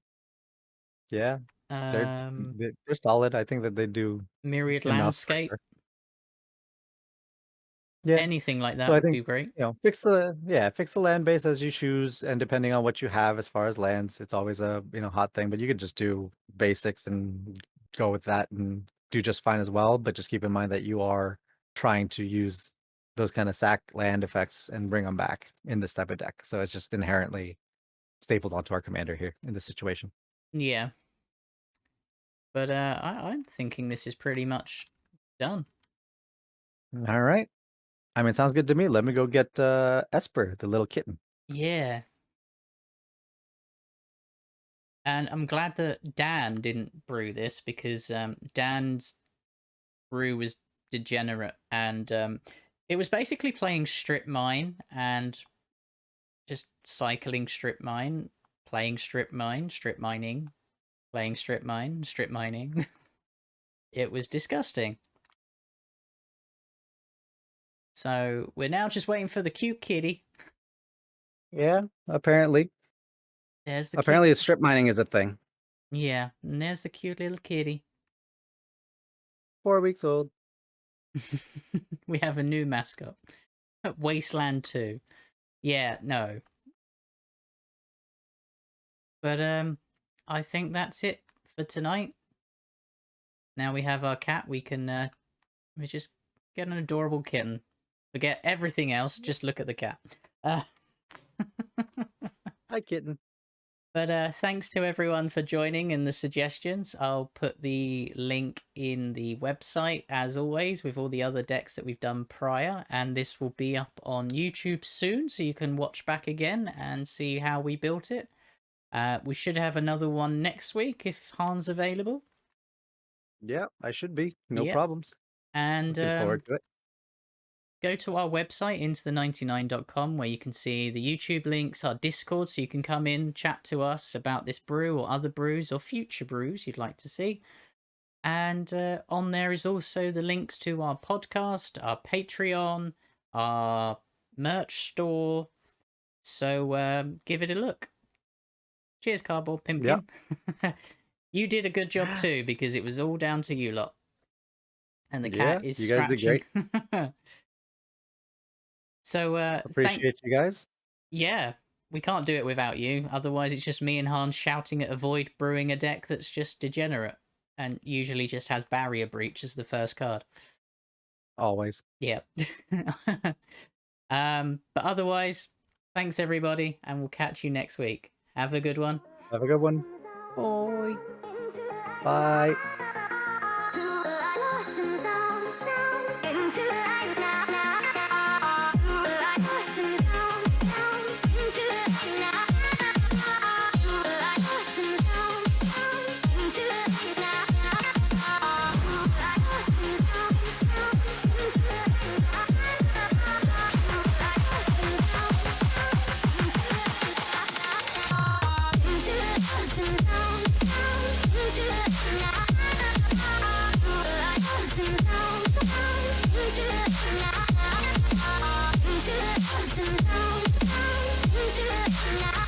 yeah, they're they're solid. I think that they do Myriad enough for Landscape. sure. Yeah. Anything like that So I would think, be great. fix the land base as you choose, and depending on what you have as far as lands, it's always a hot thing. But you could just do basics and go with that and do just fine as well. But just keep in mind that you are trying to use those kind of sack land effects and bring them back in this type of deck. So it's just inherently stapled onto our commander here in this situation. Yeah. But I'm thinking this is pretty much done. All right. I mean, it sounds good to me. Let me go get Esper, the little kitten. Yeah. And I'm glad that Dan didn't brew this because Dan's brew was degenerate and it was basically playing strip mine and just cycling strip mine, playing strip mine, strip mining, playing strip mine, strip mining. It was disgusting. So we're now just waiting for the cute kitty. Yeah, apparently. There's the Apparently, cute... strip mining is a thing. Yeah, and there's the cute little kitty. 4 weeks old. We have a new mascot. Wasteland 2. Yeah, no. But I think that's it for tonight. Now we have our cat, we can we just get an adorable kitten. Forget everything else, just look at the cat. Hi, kitten. But thanks to everyone for joining and the suggestions. I'll put the link in the website as always with all the other decks that we've done prior, and this will be up on YouTube soon, so you can watch back again and see how we built it. We should have another one next week if Han's available. Yeah, I should be. No Yep. problems. And Looking forward to it. go to our website, intothe99.com, where you can see the YouTube links, our Discord, so you can come in, chat to us about this brew or other brews or future brews you'd like to see. And on there is also the links to our podcast, our Patreon, our merch store. So give it a look. Cheers, Cardboard Yep. Pimpkin. You did a good job too, because it was all down to you lot. And the cat Yeah, is you guys did scratching. great. So Appreciate you guys. yeah, we can't do it without you. Otherwise, it's just me and Hans shouting at Avoid brewing a deck that's just degenerate and usually just has Barrier Breach as the first card. Always. Yeah. But otherwise, thanks everybody, and we'll catch you next week. Have a good one. Have a good one. Bye. Bye.